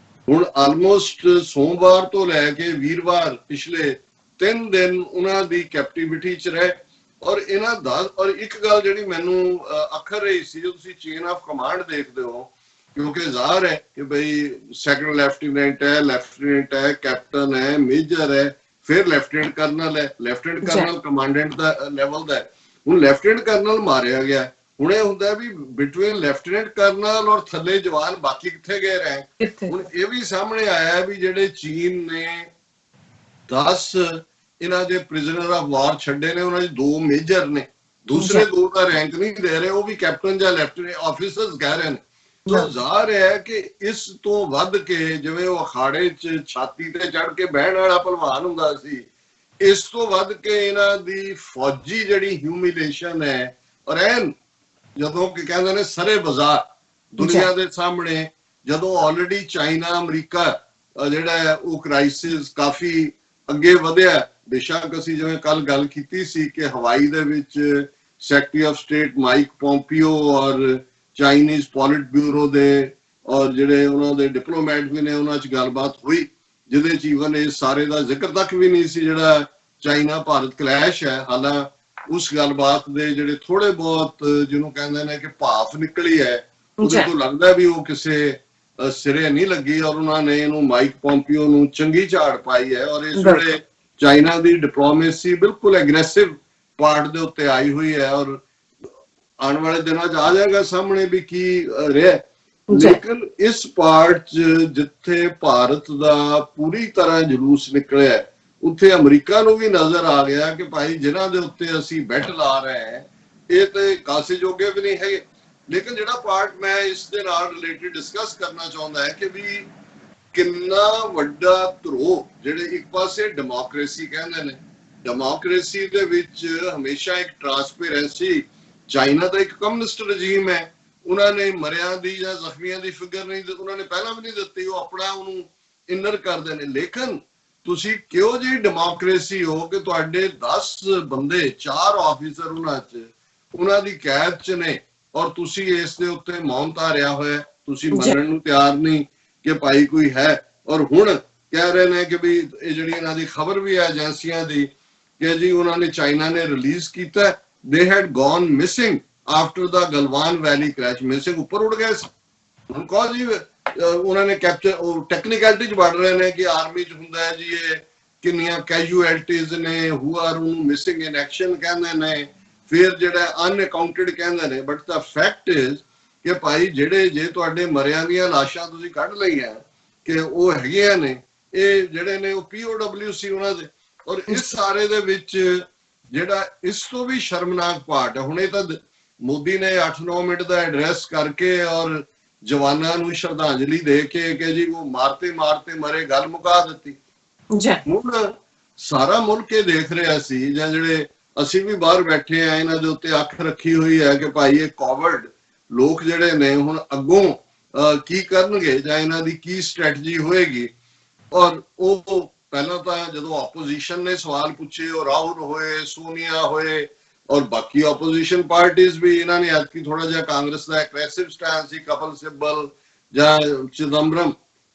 ਹੁਣ ਆਲਮੋਸਟ ਸੋਮਵਾਰ ਤੋਂ ਲੈ ਕੇ ਵੀਰਵਾਰ ਪਿਛਲੇ 3 ਦਿਨ ਉਹਨਾਂ ਦੀ ਕੈਪਟੀਵਿਟੀ 'ਚ ਰਹੇ। ਔਰ ਇਹਨਾਂ ਦਾ ਔਰ ਇੱਕ ਗੱਲ ਜਿਹੜੀ ਮੈਨੂੰ ਅੱਖਰ ਰਹੀ ਸੀ, ਜੋ ਤੁਸੀਂ ਚੇਨ ਆਫ ਕਮਾਂਡ ਦੇਖਦੇ ਹੋ, ਕਿਉਂਕਿ ਜ਼ਾਹਰ ਹੈ ਕਿ ਬਈ ਸੈਕੰਡ ਲੈਫਟੀਨੈਂਟ ਹੈ, ਲੈਫਟੀਨੈਂਟ ਹੈ, ਕੈਪਟਨ ਹੈ, ਮੇਜਰ ਹੈ, ਫਿਰ ਲੈਫਟੀਨੈਂਟ ਕਰਨਲ ਹੈ। ਲੈਫਟੀਨੈਂਟ ਕਰਨਲ ਕਮਾਂਡੈਂਟ ਦਾ ਲੈਵਲ ਦਾ ਹੈ। ਹੁਣ ਲੈਫਟੀਨੈਂਟ ਕਰਨਲ ਮਾਰਿਆ ਗਿਆ। ਹੁਣ ਇਹ ਹੁੰਦਾ ਵੀ ਬਿਟਵੀਨ ਲੈਫਟੀਨੈਂਟ ਕਰਨਲ ਔਰ ਥੱਲੇ ਜਵਾਨ ਬਾਕੀ ਕਿੱਥੇ ਗਏ ਰੈਂਕ। ਹੁਣ ਇਹ ਵੀ ਸਾਹਮਣੇ ਆਇਆ ਵੀ ਜਿਹੜੇ ਚੀਨ ਨੇ 10 ਇਹਨਾਂ ਦੇ ਪ੍ਰਿਜ਼ਨਰ ਆਫ ਵਾਰ ਛੱਡੇ ਨੇ, ਉਹਨਾਂ 'ਚ 2 ਮੇਜਰ ਨੇ, ਦੂਸਰੇ 2 ਦਾ ਰੈਂਕ ਨਹੀਂ ਦੇ ਰਹੇ, ਉਹ ਵੀ ਕੈਪਟਨ ਜਾਂ ਲੈਫਟੀਨੈਂਟ ਆਫੀਸਰਸ ਕਹਿ ਰਹੇ ਨੇ। ਤਾਂ ਜ਼ਾਹਰ ਹੈ ਕਿ ਇਸ ਤੋਂ ਵੱਧ ਕੇ ਜਿਵੇਂ ਉਹ ਅਖਾੜੇ 'ਚ ਛਾਤੀ ਤੇ ਚੜ ਕੇ ਬਹਿਣ ਵਾਲਾ ਭਲਵਾਨ ਹੁੰਦਾ ਸੀ, ਇਸ ਤੋਂ ਵੱਧ ਕੇ ਇਹਨਾਂ ਦੀ ਫੌਜੀ ਜਿਹੜੀ ਹਿਊਮਿਲੇਸ਼ਨ ਹੈ, ਔਰ ਐਨ ਜਦੋਂ ਕਿ ਕਹਿੰਦੇ ਨੇ ਸਰੇ ਬਾਜ਼ਾਰ ਦੁਨੀਆ ਦੇ ਸਾਹਮਣੇ, ਜਦੋਂ ਆਲਰੇਡੀ ਚਾਈਨਾ ਅਮਰੀਕਾ ਜਿਹੜਾ ਉਹ ਕ੍ਰਾਈਸਿਸ ਕਾਫੀ ਅੱਗੇ ਵਧਿਆ। ਬੇਸ਼ੱਕ ਅਸੀਂ ਜਿਵੇਂ ਕੱਲ ਗੱਲ ਕੀਤੀ ਸੀ ਕਿ ਹਵਾਈ ਦੇ ਵਿੱਚ secretary of state Mike Pompeo ਔਰ ਚਾਈਨੀਜ਼ ਪੋਲਿਟ ਬਿਊਰੋ ਦੇ ਔਰ ਜਿਹੜੇ ਉਹਨਾਂ ਦੇ ਡਿਪਲੋਮੈਟ ਵੀ ਨੇ, ਉਹਨਾਂ 'ਚ ਗੱਲਬਾਤ ਹੋਈ ਜਿਹਦੇ 'ਚ ਈਵਨ ਇਹ ਸਾਰੇ ਦਾ ਜ਼ਿਕਰ ਤੱਕ ਵੀ ਨਹੀਂ ਸੀ ਜਿਹੜਾ ਚਾਈਨਾ ਭਾਰਤ ਕਲੈਸ਼ ਹੈ। ਹਾਲਾਂਕਿ ਉਸ ਗੱਲਬਾਤ ਦੇ ਜਿਹੜੇ ਥੋੜੇ ਬਹੁਤ ਜਿਹਨੂੰ ਕਹਿੰਦੇ ਨੇ ਕਿ ਭਾਫ ਨਿਕਲੀ ਹੈ, ਉਹਦੇ ਤੋਂ ਲੱਗਦਾ ਵੀ ਉਹ ਕਿਸੇ ਸਿਰੇ ਨਹੀਂ ਲੱਗੀ। ਔਰ ਉਹਨਾਂ ਨੇ ਇਹਨੂੰ ਮਾਈਕ ਪੋਂਪੀਓ ਨੂੰ ਚੰਗੀ ਝਾੜ ਪਾਈ ਹੈ। ਔਰ ਇਸ ਵੇਲੇ ਚਾਈਨਾ ਦੀ ਡਿਪਲੋਮੇਸੀ ਬਿਲਕੁਲ ਐਗਰੈਸਿਵ ਪਾਰਟ ਦੇ ਉੱਤੇ ਆਈ ਹੋਈ ਹੈ। ਔਰ ਆਉਣ ਵਾਲੇ ਦਿਨਾਂ 'ਚ ਆ ਜਾਏਗਾ ਸਾਹਮਣੇ ਵੀ ਕੀ ਰਿਹਾ। ਲੇਕਿਨ ਇਸ ਪਾਰਟ 'ਚ ਜਿੱਥੇ ਭਾਰਤ ਦਾ ਪੂਰੀ ਤਰ੍ਹਾਂ ਜਲੂਸ ਨਿਕਲਿਆ, ਉੱਥੇ ਅਮਰੀਕਾ ਨੂੰ ਵੀ ਨਜ਼ਰ ਆ ਗਿਆ ਕਿ ਭਾਈ ਜਿਨ੍ਹਾਂ ਦੇ ਉੱਤੇ ਅਸੀਂ ਬੈਟ ਲਾ ਰਹੇ ਹਾਂ ਇਹ ਤੇ ਕਾਸੇ ਜੋਗੇ ਵੀ ਨਹੀਂ ਹੈਗੇ। ਲੇਕਿਨ ਜਿਹੜਾ ਪਾਰਟ ਮੈਂ ਇਸ ਦੇ ਨਾਲ ਰਿਲੇਟਡ ਡਿਸਕਸ ਕਰਨਾ ਚਾਹੁੰਦਾ ਹੈ ਕਿ ਵੀ ਕਿੰਨਾ ਵੱਡਾ ਧਰੋਹ, ਜਿਹੜੇ ਇੱਕ ਪਾਸੇ ਡੈਮੋਕ੍ਰੇਸੀ ਕਹਿੰਦੇ ਨੇ, ਡੈਮੋਕ੍ਰੇਸੀ ਦੇ ਵਿੱਚ ਹਮੇਸ਼ਾ ਇੱਕ ਟਰਾਂਸਪੇਰੈਂਸੀ, ਚਾਈਨਾ ਦਾ ਇੱਕ ਕਮਿਊਨਿਸਟ ਰਜੀਮ ਹੈ, ਉਹਨਾਂ ਨੇ ਮਰਿਆਂ ਦੀ ਜਾਂ ਜ਼ਖਮੀਆਂ ਦੀ ਫਿਗਰ ਨਹੀਂ, ਉਹਨਾਂ ਨੇ ਪਹਿਲਾਂ ਵੀ ਨਹੀਂ ਦਿੱਤੀ, ਉਹ ਆਪਣਾ ਉਹਨੂੰ ਇਨਰ ਕਰਦੇ ਨੇ। ਲੇਕਿਨ ਤੁਸੀਂ ਕਿਉਂ ਜੀ ਡੈਮੋਕ੍ਰੇਸੀ ਹੋ ਕਿ ਤੁਹਾਡੇ 10 ਬੰਦੇ 4 ਆਫੀਸਰ ਉਹਨਾਂ ਦੀ ਕੈਦ 'ਚ ਨੇ ਔਰ ਤੁਸੀਂ ਇਸ ਦੇ ਉੱਤੇ ਮੌਨ ਧਾਰਿਆ ਹੋਇਆ, ਤੁਸੀਂ ਮੰਨਣ ਨੂੰ ਤਿਆਰ ਨਹੀਂ ਕਿ ਭਾਈ ਕੋਈ ਹੈ। ਔਰ ਹੁਣ ਕਹਿ ਰਹੇ ਨੇ ਕਿ ਵੀ ਇਹ ਜਿਹੜੀ ਇਹਨਾਂ ਦੀ ਖਬਰ ਵੀ ਹੈ ਏਜੰਸੀਆਂ ਦੀ ਕਿ ਜੀ ਉਹਨਾਂ ਨੇ ਚਾਈਨਾ ਨੇ ਰਿਲੀਜ਼ ਕੀਤਾ, they had gone missing after the Galwan valley crash. Missing ਉੱਪਰ ਉੱਡ ਗਏ। ਹੁਣ ਕਹੋ ਜੀ ਉਹਨਾਂ ਨੇ ਕੈਪਚਰ, ਉਹ ਟੈਕਨੀਕੈਲਿਟੀ 'ਚ ਵੜ ਰਹੇ ਨੇ ਕਿ ਆਰਮੀ 'ਚ ਹੁੰਦਾ ਹੈ ਜੀ ਇਹ ਕਿੰਨੀਆਂ ਕੈਜੂਅਲਟੀਜ਼ ਨੇ, ਹੂ ਆਰ ਉਹਨੂੰ ਮਿਸਿੰਗ ਇਨ ਐਕਸ਼ਨ ਕਹਿੰਦੇ ਨੇ, ਫਿਰ ਜਿਹੜਾ ਅਨਅਕਾਊਂਟਡ ਕਹਿੰਦੇ ਨੇ। ਬਟ ਦਾ ਫੈਕਟ ਇਜ਼ ਕਿ ਭਾਈ ਜਿਹੜੇ ਜੇ ਤੁਹਾਡੇ ਮਰਿਆਂ ਦੀਆਂ ਲਾਸ਼ਾਂ ਤੁਸੀਂ ਕੱਢ ਲਈਆਂ ਕਿ ਉਹ ਹੈਗੀਆਂ ਨੇ, ਇਹ ਜਿਹੜੇ ਨੇ ਉਹ POW ਸੀ ਉਹਨਾਂ ਦੇ। ਔਰ ਇਸ ਸਾਰੇ ਦੇ ਵਿੱਚ ਜਿਹੜਾ ਇਸ ਤੋਂ ਵੀ ਸ਼ਰਮਨਾਕ ਪਾਰਟ ਹੈ, ਹੁਣ ਇਹ ਤਾਂ ਮੋਦੀ ਨੇ 8-9 ਮਿੰਟ ਦਾ ਐਡਰੈਸ ਕਰਕੇ ਔਰ ਜਵਾਨਾਂ ਨੂੰ ਸ਼ਰਧਾਂਜਲੀ ਦੇ ਕੇ ਕਿ ਜੀ ਉਹ ਮਾਰਤੇ ਮਰੇ, ਗੱਲ ਮੁਕਾ ਦਿੱਤੀ। ਹੁਣ ਸਾਰਾ ਮੁਲਕ ਇਹ ਦੇਖ ਰਿਹਾ ਸੀ, ਜਾਂ ਜਿਹੜੇ ਅਸੀਂ ਵੀ ਬਾਹਰ ਬੈਠੇ ਆ, ਇਹਨਾਂ ਦੇ ਉੱਤੇ ਅੱਖ ਰੱਖੀ ਹੋਈ ਹੈ ਕਿ ਭਾਈ ਇਹ ਕੋਵਿਡ ਲੋਕ ਜਿਹੜੇ ਨੇ ਹੁਣ ਅੱਗੋਂ ਕੀ ਕਰਨਗੇ ਜਾਂ ਇਹਨਾਂ ਦੀ ਕੀ ਸਟ੍ਰੈਟਜੀ ਹੋਏਗੀ। ਔਰ ਉਹ ਪਹਿਲਾਂ ਤਾਂ ਜਦੋਂ ਆਪੋਜੀਸ਼ਨ ਨੇ ਸਵਾਲ ਪੁੱਛੇ, ਉਹ ਰਾਹੁਲ ਹੋਏ, ਸੋਨੀਆ ਹੋਏ ਔਰ ਬਾਕੀ ਆਪੋਜੀਸ਼ਨ ਪਾਰਟੀਆਂ ਵੀ ਇਹਨਾਂ ਨੇ ਐਤਕੀ ਥੋੜਾ ਜਿਹਾ ਕਾਂਗਰਸ ਦਾ ਐਗਰੈਸਿਵ ਸਟੈਂਡ ਸੀ, ਕਪਲ ਸਿੱਬਲ ਜਾਂ ਚਿਦੰਬਰਮ,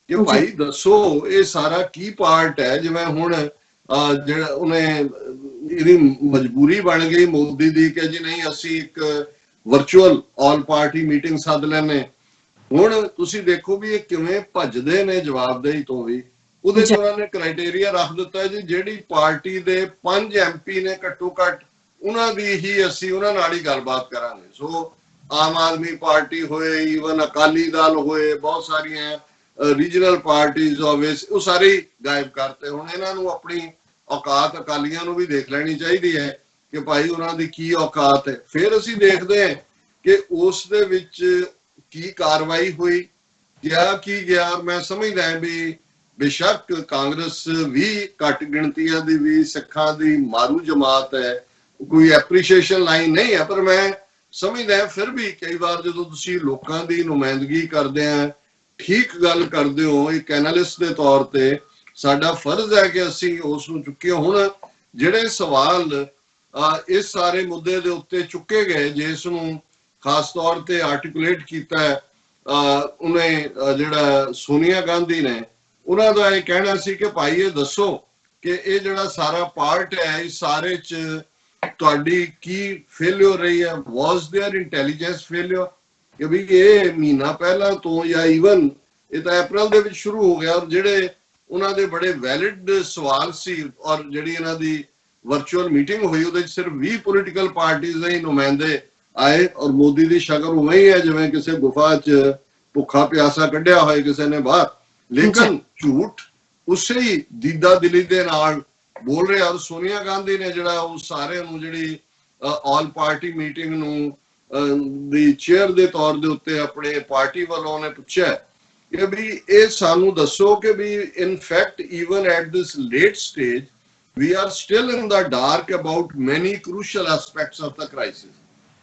ਕਿ ਭਾਈ ਦੱਸੋ ਇਹ ਸਾਰਾ ਕੀ ਪਾਰਟ ਹੈ। ਜਿਵੇਂ ਹੁਣ ਜਿਹੜਾ ਉਹਨੇ ਇਹਦੀ ਮਜਬੂਰੀ ਬਣ ਗਈ ਮੋਦੀ ਦੀ ਕਿ ਜੀ ਨਹੀਂ ਅਸੀਂ ਇੱਕ ਵਰਚੁਅਲ ਆਲ ਪਾਰਟੀ ਮੀਟਿੰਗ ਸੱਦ ਲੈਣੇ। ਹੁਣ ਤੁਸੀਂ ਦੇਖੋ ਵੀ ਇਹ ਕਿਵੇਂ ਭੱਜਦੇ ਨੇ ਜਵਾਬਦੇਹੀ ਤੋਂ ਵੀ। ਉਹਦੇ ਚ ਉਹਨਾਂ ਨੇ ਕ੍ਰਾਈਟੇਰੀਆ ਰੱਖ ਦਿੱਤਾ ਜੀ ਜਿਹੜੀ ਪਾਰਟੀ ਦੇ 5 MP ਨੇ ਘੱਟੋ ਘੱਟ ਉਹਨਾਂ ਦੀ ਹੀ ਅਸੀਂ ਉਹਨਾਂ ਨਾਲ ਹੀ ਗੱਲਬਾਤ ਕਰਾਂਗੇ। ਸੋ ਆਮ ਆਦਮੀ ਪਾਰਟੀ ਹੋਏ, ਈਵਨ ਅਕਾਲੀ ਦਲ ਹੋਏ, ਬਹੁਤ ਸਾਰੀਆਂ ਰੀਜਨਲ ਪਾਰਟੀਜ਼ ਉਹ ਸਾਰੇ ਗਾਇਬ ਕਰਤੇ। ਹੁਣ ਇਹਨਾਂ ਨੂੰ ਆਪਣੀ ਔਕਾਤ ਅਕਾਲੀਆਂ ਨੂੰ ਵੀ ਦੇਖ ਲੈਣੀ ਚਾਹੀਦੀ ਹੈ ਕਿ ਭਾਈ ਉਹਨਾਂ ਦੀ ਕੀ ਔਕਾਤ ਹੈ। ਫਿਰ ਅਸੀਂ ਦੇਖਦੇ ਹਾਂ ਕਿ ਉਸ ਦੇ ਵਿੱਚ ਕੀ ਕਾਰਵਾਈ ਹੋਈ, ਕਿਹਾ ਕੀ ਗਿਆ। ਮੈਂ ਸਮਝਦਾ ਵੀ ਬੇਸ਼ੱਕ ਕਾਂਗਰਸ ਵੀ ਘੱਟ ਗਿਣਤੀਆਂ ਦੀ ਵੀ ਸਿੱਖਾਂ ਦੀ ਮਾਰੂ ਜਮਾਤ ਹੈ, ਕੋਈ ਐਪਰੀਸ਼ੀਏਸ਼ਨ ਲਾਈਨ ਨਹੀਂ ਹੈ, ਪਰ ਮੈਂ ਸਮਝਦਾ ਫਿਰ ਵੀ ਕਈ ਵਾਰ ਜਦੋਂ ਤੁਸੀਂ ਲੋਕਾਂ ਦੀ ਨੁਮਾਇੰਦਗੀ ਕਰਦੇ ਆ, ਠੀਕ ਗੱਲ ਕਰਦੇ ਹੋ, ਇੱਕ ਐਨਾਲਿਸਟ ਦੇ ਤੌਰ ਤੇ ਸਾਡਾ ਫਰਜ਼ ਹੈ ਕਿ ਅਸੀਂ ਉਸ ਨੂੰ ਚੁੱਕੀਏ। ਹੁਣ ਜਿਹੜੇ ਸਵਾਲ ਇਸ ਸਾਰੇ ਮੁੱਦੇ ਦੇ ਉੱਤੇ ਚੁੱਕੇ ਗਏ, ਜਿਸ ਨੂੰ ਖਾਸ ਤੌਰ ਤੇ ਆਰਟੀਕੂਲੇਟ ਕੀਤਾ ਉਹਨੇ ਜਿਹੜਾ ਸੋਨੀਆ ਗਾਂਧੀ ਨੇ, ਉਹਨਾਂ ਦਾ ਇਹ ਕਹਿਣਾ ਸੀ ਕਿ ਭਾਈ ਇਹ ਦੱਸੋ ਕਿ ਇਹ ਜਿਹੜਾ ਸਾਰਾ ਪਾਰਟ ਹੈ ਇਸ ਸਾਰੇ ਚ ਤੁਹਾਡੀ ਕੀ ਫੇਲਿਅਰ ਰਹੀ ਹੈ। ਵਾਸ देयर ਇੰਟੈਲੀਜੈਂਸ ਫੇਲਿਅਰ ਕਿ ਵੀ ਇਹ ਮਹੀਨਾ ਪਹਿਲਾਂ ਤੋਂ ਜਾਂ ਈਵਨ ਇਹ ਤਾਂ ਅਪ੍ਰੈਲ ਦੇ ਵਿੱਚ ਸ਼ੁਰੂ ਹੋ ਗਿਆ, ਔਰ ਜਿਹੜੇ ਉਹਨਾਂ ਦੇ ਬੜੇ ਵੈਲਿਡ ਸਵਾਲ ਸੀ ਔਰ ਜਿਹੜੀ ਇਹਨਾਂ ਦੀ ਵਰਚੁਅਲ ਮੀਟਿੰਗ ਹੋਈ ਉਹਦੇ ਚ ਸਿਰਫ 20 ਪੋਲੀਟੀਕਲ ਪਾਰਟੀਆਂ ਦੇ ਨੁਮਾਇੰਦੇ ਆਏ ਔਰ ਮੋਦੀ ਦੀ ਸ਼ਕਲ ਉਵੇਂ ਹੀ ਹੈ ਜਿਵੇਂ ਕਿਸੇ ਗੁਫਾ ਚ ਭੁੱਖਾ ਪਿਆਸਾ ਕੱਢਿਆ ਹੋਏ ਕਿਸੇ ਨੇ ਬਾਹਰ। ਲੇਕਿਨ ਝੂਠ ਉਸੇ ਹੀ ਦੀਦਾ ਦਿਲੀ ਦੇ ਨਾਲ ਬੋਲ ਰਿਹਾ। ਔਰ ਸੋਨੀਆ ਗਾਂਧੀ ਨੇ ਜਿਹੜਾ ਉਹ ਸਾਰਿਆਂ ਨੂੰ ਜਿਹੜੀ ਆਲ ਪਾਰਟੀ ਮੀਟਿੰਗ ਨੂੰ ਦੀ ਚੇਅਰ ਦੇ ਤੌਰ ਦੇ ਉੱਤੇ ਆਪਣੇ ਪਾਰਟੀ ਵੱਲੋਂ ਨੇ ਪੁੱਛਿਆ ਕਿ ਵੀ ਇਹ ਸਾਨੂੰ ਦੱਸੋ ਕਿ ਵੀ in fact even at this late stage we are still in the dark about many crucial aspects of the crisis।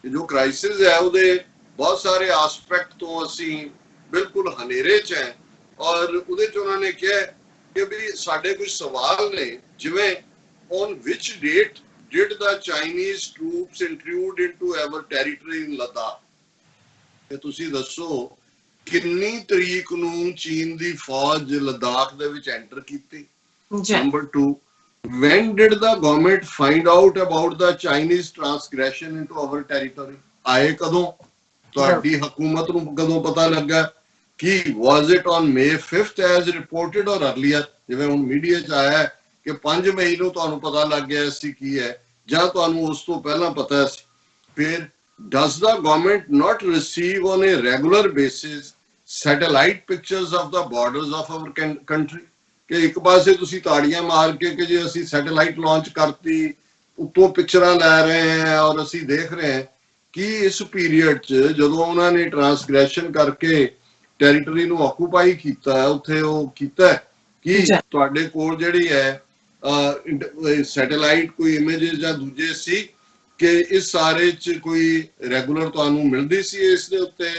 ਜੋ ਕ੍ਰਾਈਸਿਸ ਹੈ ਉਹਦੇ ਬਹੁਤ ਸਾਰੇ ਆਸਪੈਕਟ ਤੋਂ ਅਸੀਂ ਬਿਲਕੁਲ ਹਨੇਰੇ ਚ ਹੈ। ਔਰ ਉਹਦੇ ਚ ਉਹਨਾਂ ਨੇ ਕਿਹਾ ਕਿ ਵੀ ਸਾਡੇ ਕੁਝ ਸਵਾਲ ਨੇ, ਜਿਵੇਂ on which date did the Chinese troops intrude into our territory in Ladakh? ਕਿ ਤੁਸੀਂ ਦੱਸੋ ਕਿੰਨੀ ਤਰੀਕ ਨੂੰ ਚੀਨ ਦੀ ਫੌਜ ਲਦਾਖ ਦੇ ਵਿੱਚ ਐਂਟਰ ਕੀਤੀ। Number 2, when did the government find out about the Chinese transgression into our territory? ਆਏ ਕਦੋਂ, ਤੁਹਾਡੀ ਹਕੂਮਤ ਨੂੰ ਕਦੋਂ ਪਤਾ ਲੱਗਾ ਕਿ was it on May 5th as reported or earlier? ਜਿਵੇਂ ਹੁਣ ਮੀਡੀਆ 'ਚ ਆਇਆ ਕਿ 5 ਮਈ ਨੂੰ ਤੁਹਾਨੂੰ ਪਤਾ ਲੱਗ ਗਿਆ ਸੀ ਕੀ ਹੈ, ਜਾਂ ਤੁਹਾਨੂੰ ਉਸ ਤੋਂ ਪਹਿਲਾਂ ਪਤਾ ਸੀ। ਫਿਰ does the government not receive on a regular basis satellite pictures of the borders of our country? ਕਿ ਇੱਕ ਪਾਸੇ ਤੁਸੀਂ ਤਾੜੀਆਂ ਮਾਰ ਕੇ ਕਿ ਜੇ ਅਸੀਂ ਸੈਟੇਲਾਈਟ ਲਾਂਚ ਕਰਤੀ, ਉੱਤੋਂ ਪਿਕਚਰਾਂ ਲੈ ਰਹੇ ਹਾਂ ਔਰ ਅਸੀਂ ਦੇਖ ਰਹੇ ਹਾਂ ਕਿ ਇਸ ਪੀਰੀਅਡ 'ਚ ਜਦੋਂ ਉਹਨਾਂ ਨੇ ਟ੍ਰਾਂਸਗ੍ਰੈਸ਼ਨ ਕਰਕੇ ਟੈਰੀਟਰੀ ਨੂੰ ਆਕੂਪਾਈ ਕੀਤਾ, ਉੱਥੇ ਉਹ ਕੀਤਾ ਕਿ ਤੁਹਾਡੇ ਕੋਲ ਜਿਹੜੀ ਹੈ ਸੈਟੇਲਾਈਟ ਕੋਈ ਇਮੇजेस ਜਾਂ ਦੂਜੇ ਸੀ ਕਿ ਇਸ ਸਾਰੇ 'ਚ ਕੋਈ ਰੈਗੂਲਰ ਤੁਹਾਨੂੰ ਮਿਲਦੀ ਸੀ ਇਸ ਦੇ ਉੱਤੇ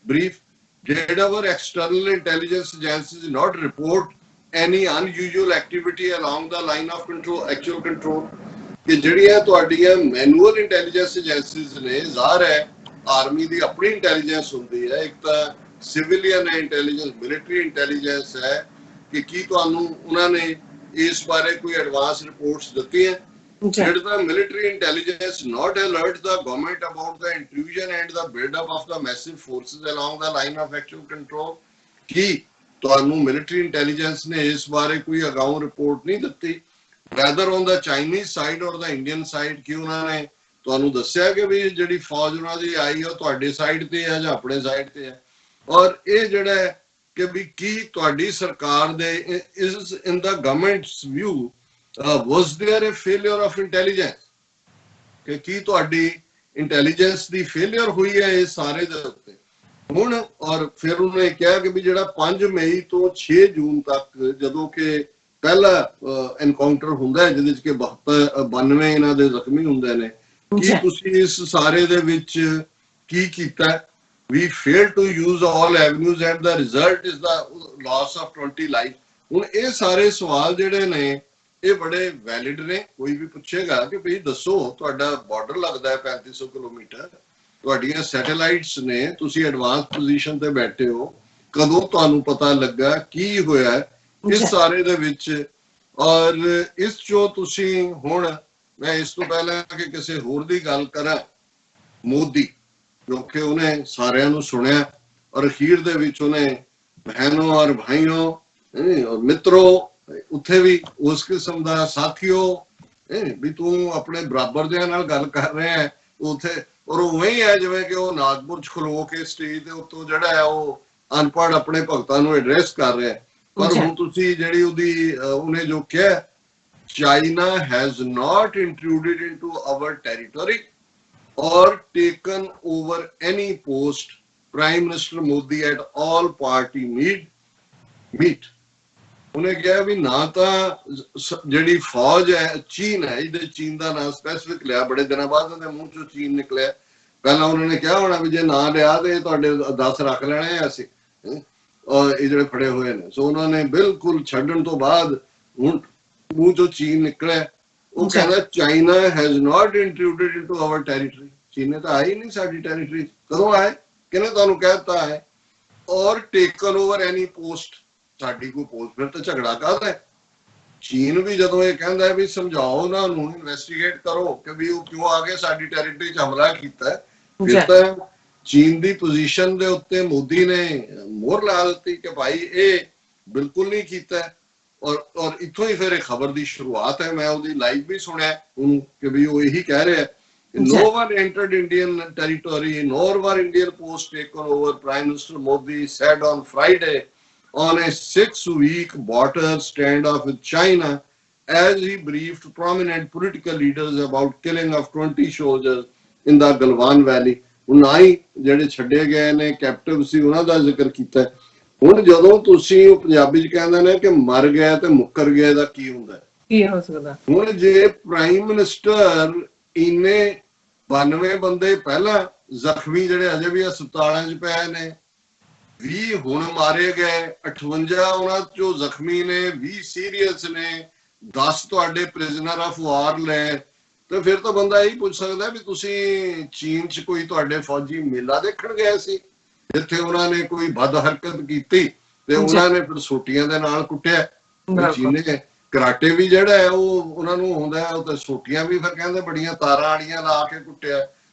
brief. did our external intelligence agencies not report any unusual activity along the line of control, actual control? ਕਿ ਜਿਹੜੀਆਂ ਤੁਹਾਡੀਆਂ ਮੈਨੂਅਲ ਇੰਟੈਲੀਜੈਂਸ ਏਜੰਸੀਜ਼ ਨੇ, ਜ਼ਾਹਰ ਹੈ ਆਰਮੀ ਦੀ ਆਪਣੀ ਇੰਟੈਲੀਜੈਂਸ ਹੁੰਦੀ ਹੈ, ਇੱਕ ਤਾਂ ਸਿਵਿਲੀਅਨ ਇੰਟੈਲੀਜੈਂਸ, ਮਿਲਟਰੀ ਇੰਟੈਲੀਜੈਂਸ ਹੈ, ਕਿ ਕੀ ਤੁਹਾਨੂੰ ਉਹਨਾਂ ਨੇ ਇਸ ਬਾਰੇ ਕੋਈ ਐਡਵਾਂਸ ਰਿਪੋਰਟਸ ਦਿੱਤੀਆਂ? Did the military intelligence not alert the government about the intrusion and the build-up of the massive forces along the line of actual control? ਕੀ ਤੁਹਾਨੂੰ ਮਿਲਟਰੀ ਇੰਟੈਲੀਜੈਂਸ ਨੇ ਇਸ ਬਾਰੇ ਕੋਈ ਅਗਾਊਂ ਰਿਪੋਰਟ ਨਹੀਂ ਦਿੱਤੀ? whether on the Chinese side or the Indian side, ਕਿ ਉਹਨਾਂ ਨੇ ਤੁਹਾਨੂੰ ਦੱਸਿਆ ਕਿ ਵੀ ਜਿਹੜੀ ਫੌਜ ਉਹਨਾਂ ਦੀ ਆਈ ਉਹ ਤੁਹਾਡੇ ਸਾਈਡ ਤੇ ਹੈ ਜਾਂ ਆਪਣੇ ਸਾਈਡ ਤੇ ਹੈ? ਔਰ ਇਹ ਜਿਹੜਾ ਹੈ ਕਿ ਵੀ ਕੀ ਤੁਹਾਡੀ ਸਰਕਾਰ ਦੇ is in the government's view was there a failure of intelligence? ਕਿ ਕੀ ਤੁਹਾਡੀ ਇੰਟੈਲੀਜੈਂਸ ਦੀ ਫੇਲਿਅਰ ਹੋਈ ਹੈ ਇਸ ਸਾਰੇ ਦੇ ਉੱਤੇ? ਹੁਣ ਔਰ ਫਿਰ ਉਹਨੇ ਕਿਹਾ ਕਿ ਵੀ ਜਿਹੜਾ 5 ਮਈ ਤੋਂ 6 ਜੂਨ ਤੱਕ ਜਦੋਂ ਕਿ ਪਹਿਲਾ ਐਨਕਾਊਂਟਰ ਹੁੰਦਾ ਹੈ ਜਿਹਦੇ ਚ ਕਿ 92 ਇਹਨਾਂ ਦੇ ਜ਼ਖਮੀ ਹੁੰਦੇ ਨੇ, ਕੀ ਤੁਸੀਂ ਇਸ ਸਾਰੇ ਦੇ ਵਿੱਚ ਕੀ ਕੀਤਾ? We failed to use all avenues and the result is the loss of 20 lives। ਹੁਣ ਇਹ ਸਾਰੇ ਸਵਾਲ ਜਿਹੜੇ ਨੇ ਇਹ ਬੜੇ ਵੈਲਿਡ ਨੇ। ਕੋਈ ਵੀ ਪੁੱਛੇਗਾ ਕਿ ਭਈ ਦੱਸੋ ਤੁਹਾਡਾ ਬਾਰਡਰ ਲੱਗਦਾ ਹੈ 3500 ਕਿਲੋਮੀਟਰ, ਤੁਹਾਡੀਆਂ ਸੈਟੇਲਾਈਟਸ ਨੇ, ਤੁਸੀਂ ਐਡਵਾਂਸ ਪੋਜੀਸ਼ਨ ਤੇ ਬੈਠੇ ਹੋ, ਕਦੋਂ ਤੁਹਾਨੂੰ ਪਤਾ ਲੱਗਾ, ਕੀ ਹੋਇਆ ਇਸ ਸਾਰੇ ਦੇ ਵਿੱਚ। ਔਰ ਇਸ ਚੋਂ ਤੁਸੀਂ ਹੁਣ, ਮੈਂ ਇਸ ਤੋਂ ਪਹਿਲਾਂ ਕਿ ਕਿਸੇ ਹੋਰ ਦੀ ਗੱਲ ਕਰਾਂ, ਮੋਦੀ ਕਿਉਂਕਿ ਉਹਨੇ ਸਾਰਿਆਂ ਨੂੰ ਸੁਣਿਆ ਔਰ ਅਖੀਰ ਦੇ ਵਿੱਚ ਉਹਨੇ ਬਹਿਨੋ ਔਰ ਭਾਈਓ ਔਰ ਮਿੱਤਰੋ, ਉੱਥੇ ਵੀ ਉਸ ਕਿਸਮ ਦਾ ਸਾਥੀਓ ਵੀ ਤੂੰ ਆਪਣੇ ਬਰਾਬਰ ਦਿਆਂ ਨਾਲ ਗੱਲ ਕਰ ਰਿਹਾ ਹੈ ਉੱਥੇ। ਔਰ ਉਵੇਂ ਹੀ ਹੈ ਜਿਵੇਂ ਕਿ ਉਹ ਨਾਗਪੁਰ ਚ ਖਲੋ ਕੇ ਸਟੇਜ ਦੇ ਉੱਤੋਂ ਜਿਹੜਾ ਹੈ ਉਹ ਅਨਪੜ੍ਹ ਆਪਣੇ ਭਗਤਾਂ ਨੂੰ ਐਡਰੈਸ ਕਰ ਰਿਹਾ। ਪਰ ਹੁਣ ਤੁਸੀਂ ਜਿਹੜੀ ਉਹਨੇ ਜੋ ਕਿਹਾ, China has not intruded into our territory or taken over any post. Prime Minister Modi at all party meet. ਉਹਨੇ ਕਿਹਾ ਵੀ ਨਾ ਤਾਂ ਜਿਹੜੀ ਫੌਜ ਹੈ ਚੀਨ ਹੈ, ਇਹਦੇ ਚੀਨ ਦਾ ਨਾਮ ਸਪੈਸੀਫਿਕ ਲਿਆ, ਬੜੇ ਦਿਨਾਂ ਬਾਅਦ ਉਹਦੇ ਮੂੰਹ ਚੋਂ ਚੀਨ ਨਿਕਲਿਆ। ਪਹਿਲਾਂ ਉਹਨਾਂ ਨੇ ਕਿਹਾ ਹੋਣਾ ਵੀ ਜੇ ਨਾ ਲਿਆ ਤੇ ਤੁਹਾਡੇ 10 ਰੱਖ ਲੈਣੇ ਆ ਅਸੀਂ, ਔਰ ਇਹ ਜਿਹੜੇ ਫੜੇ ਹੋਏ ਨੇ। ਸੋ ਉਹਨਾਂ ਨੇ ਬਿਲਕੁਲ ਛੱਡਣ ਤੋਂ ਬਾਅਦ ਹੁਣ ਮੂੰਹ ਚੋਂ ਚੀਨ ਨਿਕਲਿਆ। ਉਹ ਕਹਿੰਦਾ China has not intruded into our territory. ਚੀਨ ਨੇ ਤਾਂ ਆਈ ਨਹੀਂ ਸਾਡੀ ਟੈਰੀਟਰੀ। ਕਦੋਂ ਆਏ? ਕਿਹਨੇ ਤੁਹਾਨੂੰ ਕਹਿ ਦਿੱਤਾ ਹੈ? ਔਰ ਟੇਕਨ ਓਵਰ ਐਨੀ ਪੋਸਟ, ਸਾਡੀ ਕੋਈ ਪੋਸਟ, ਫਿਰ ਤਾਂ ਝਗੜਾ ਕਾਹਦਾ ਹੈ? ਚੀਨ ਵੀ ਜਦੋਂ ਇਹ ਕਹਿੰਦਾ ਹੈ ਵੀ ਸਮਝਾਓ ਉਹਨਾਂ ਨੂੰ, ਇਨਵੈਸਟੀਗੇਟ ਕਰੋ ਕਿ ਵੀ ਉਹ ਕਿਉਂ ਆ ਕੇ ਸਾਡੀ ਟੈਰੀਟਰੀ 'ਚ ਹਮਲਾ ਕੀਤਾ, ਫਿਰ ਤਾਂ ਚੀਨ ਦੀ ਪੋਜੀਸ਼ਨ ਦੇ ਉੱਤੇ ਮੋਦੀ ਨੇ ਮੋਹਰ ਲਾ ਦਿੱਤੀ ਕਿ ਭਾਈ ਇਹ ਬਿਲਕੁਲ ਨਹੀਂ ਕੀਤਾ। ਔਰ ਇੱਥੋਂ ਹੀ ਫਿਰ ਇਹ ਖਬਰ ਦੀ ਸ਼ੁਰੂਆਤ ਹੈ। ਮੈਂ ਉਹਦੀ ਲਾਈਵ ਵੀ ਸੁਣਿਆ ਉਹਨੂੰ ਕਿ ਵੀ ਉਹ ਇਹੀ ਕਹਿ ਰਿਹਾ, no one entered Indian territory, nor were Indian posts taken over, Prime Minister Modi said on Friday on a 6-week border standoff with China as he briefed prominent political leaders about killing of 20 soldiers in the Galwan Valley. ਨਾ ਹੀ ਜਿਹੜੇ ਛੱਡੇ ਗਏ ਨੇ ਕੈਪਟਿਵ ਸੀ ਉਹਨਾਂ ਦਾ ਜ਼ਿਕਰ ਕੀਤਾ। ਹੁਣ ਜਦੋਂ ਤੁਸੀਂ ਉਹ ਪੰਜਾਬੀ 'ਚ ਕਹਿੰਦੇ ਨੇ ਕਿ ਮਰ ਗਿਆ ਤੇ ਮੁੱਕਰ ਗਿਆ, ਇਹਦਾ ਕੀ ਹੁੰਦਾ, ਕੀ ਹੋ ਸਕਦਾ? ਹੁਣ ਜੇ ਪ੍ਰਾਈਮ ਮਿਨਿਸਟਰ ਇੰਨੇ 92 ਬੰਦੇ ਪਹਿਲਾਂ ਜ਼ਖਮੀ ਜਿਹੜੇ ਅਜੇ ਵੀ ਹਸਪਤਾਲਾਂ 'ਚ ਪਏ ਨੇ, 20 ਹੁਣ ਮਾਰੇ ਗਏ, 58 ਉਹਨਾਂ ਚੋਂ ਜ਼ਖਮੀ ਨੇ, 20 ਸੀਰੀਅਸ ਨੇ, 10 ਤੁਹਾਡੇ ਪ੍ਰਿਜ਼ਨਰ ਆਫ ਵਾਰ ਲੈ, ਤੇ ਫਿਰ ਤਾਂ ਬੰਦਾ ਇਹੀ ਪੁੱਛ ਸਕਦਾ ਵੀ ਤੁਸੀਂ ਚੀਨ 'ਚ ਕੋਈ ਤੁਹਾਡੇ ਫੌਜੀ ਮੇਲਾ ਦੇਖਣ ਗਏ ਸੀ ਜਿੱਥੇ ਉਹਨਾਂ ਨੇ ਕੋਈ ਬਦ ਹਰਕਤ ਕੀਤੀ ਤੇ ਉਹਨਾਂ ਨੇ ਫਿਰ ਸੋਟੀਆਂ ਦੇ ਨਾਲ ਕੁੱਟਿਆ। ਚੀਨ ਨੇ ਕਰਾਟੇ ਵੀ ਜਿਹੜਾ ਹੈ ਉਹ ਉਹਨਾਂ ਨੂੰ ਹੁੰਦਾ, ਉਹ ਤਾਂ ਸੋਟੀਆਂ ਵੀ ਫਿਰ ਕਹਿੰਦੇ ਬੜੀਆਂ ਤਾਰਾਂ ਆੜੀਆਂ ਲਾ ਕੇ ਕੁੱਟਿਆ।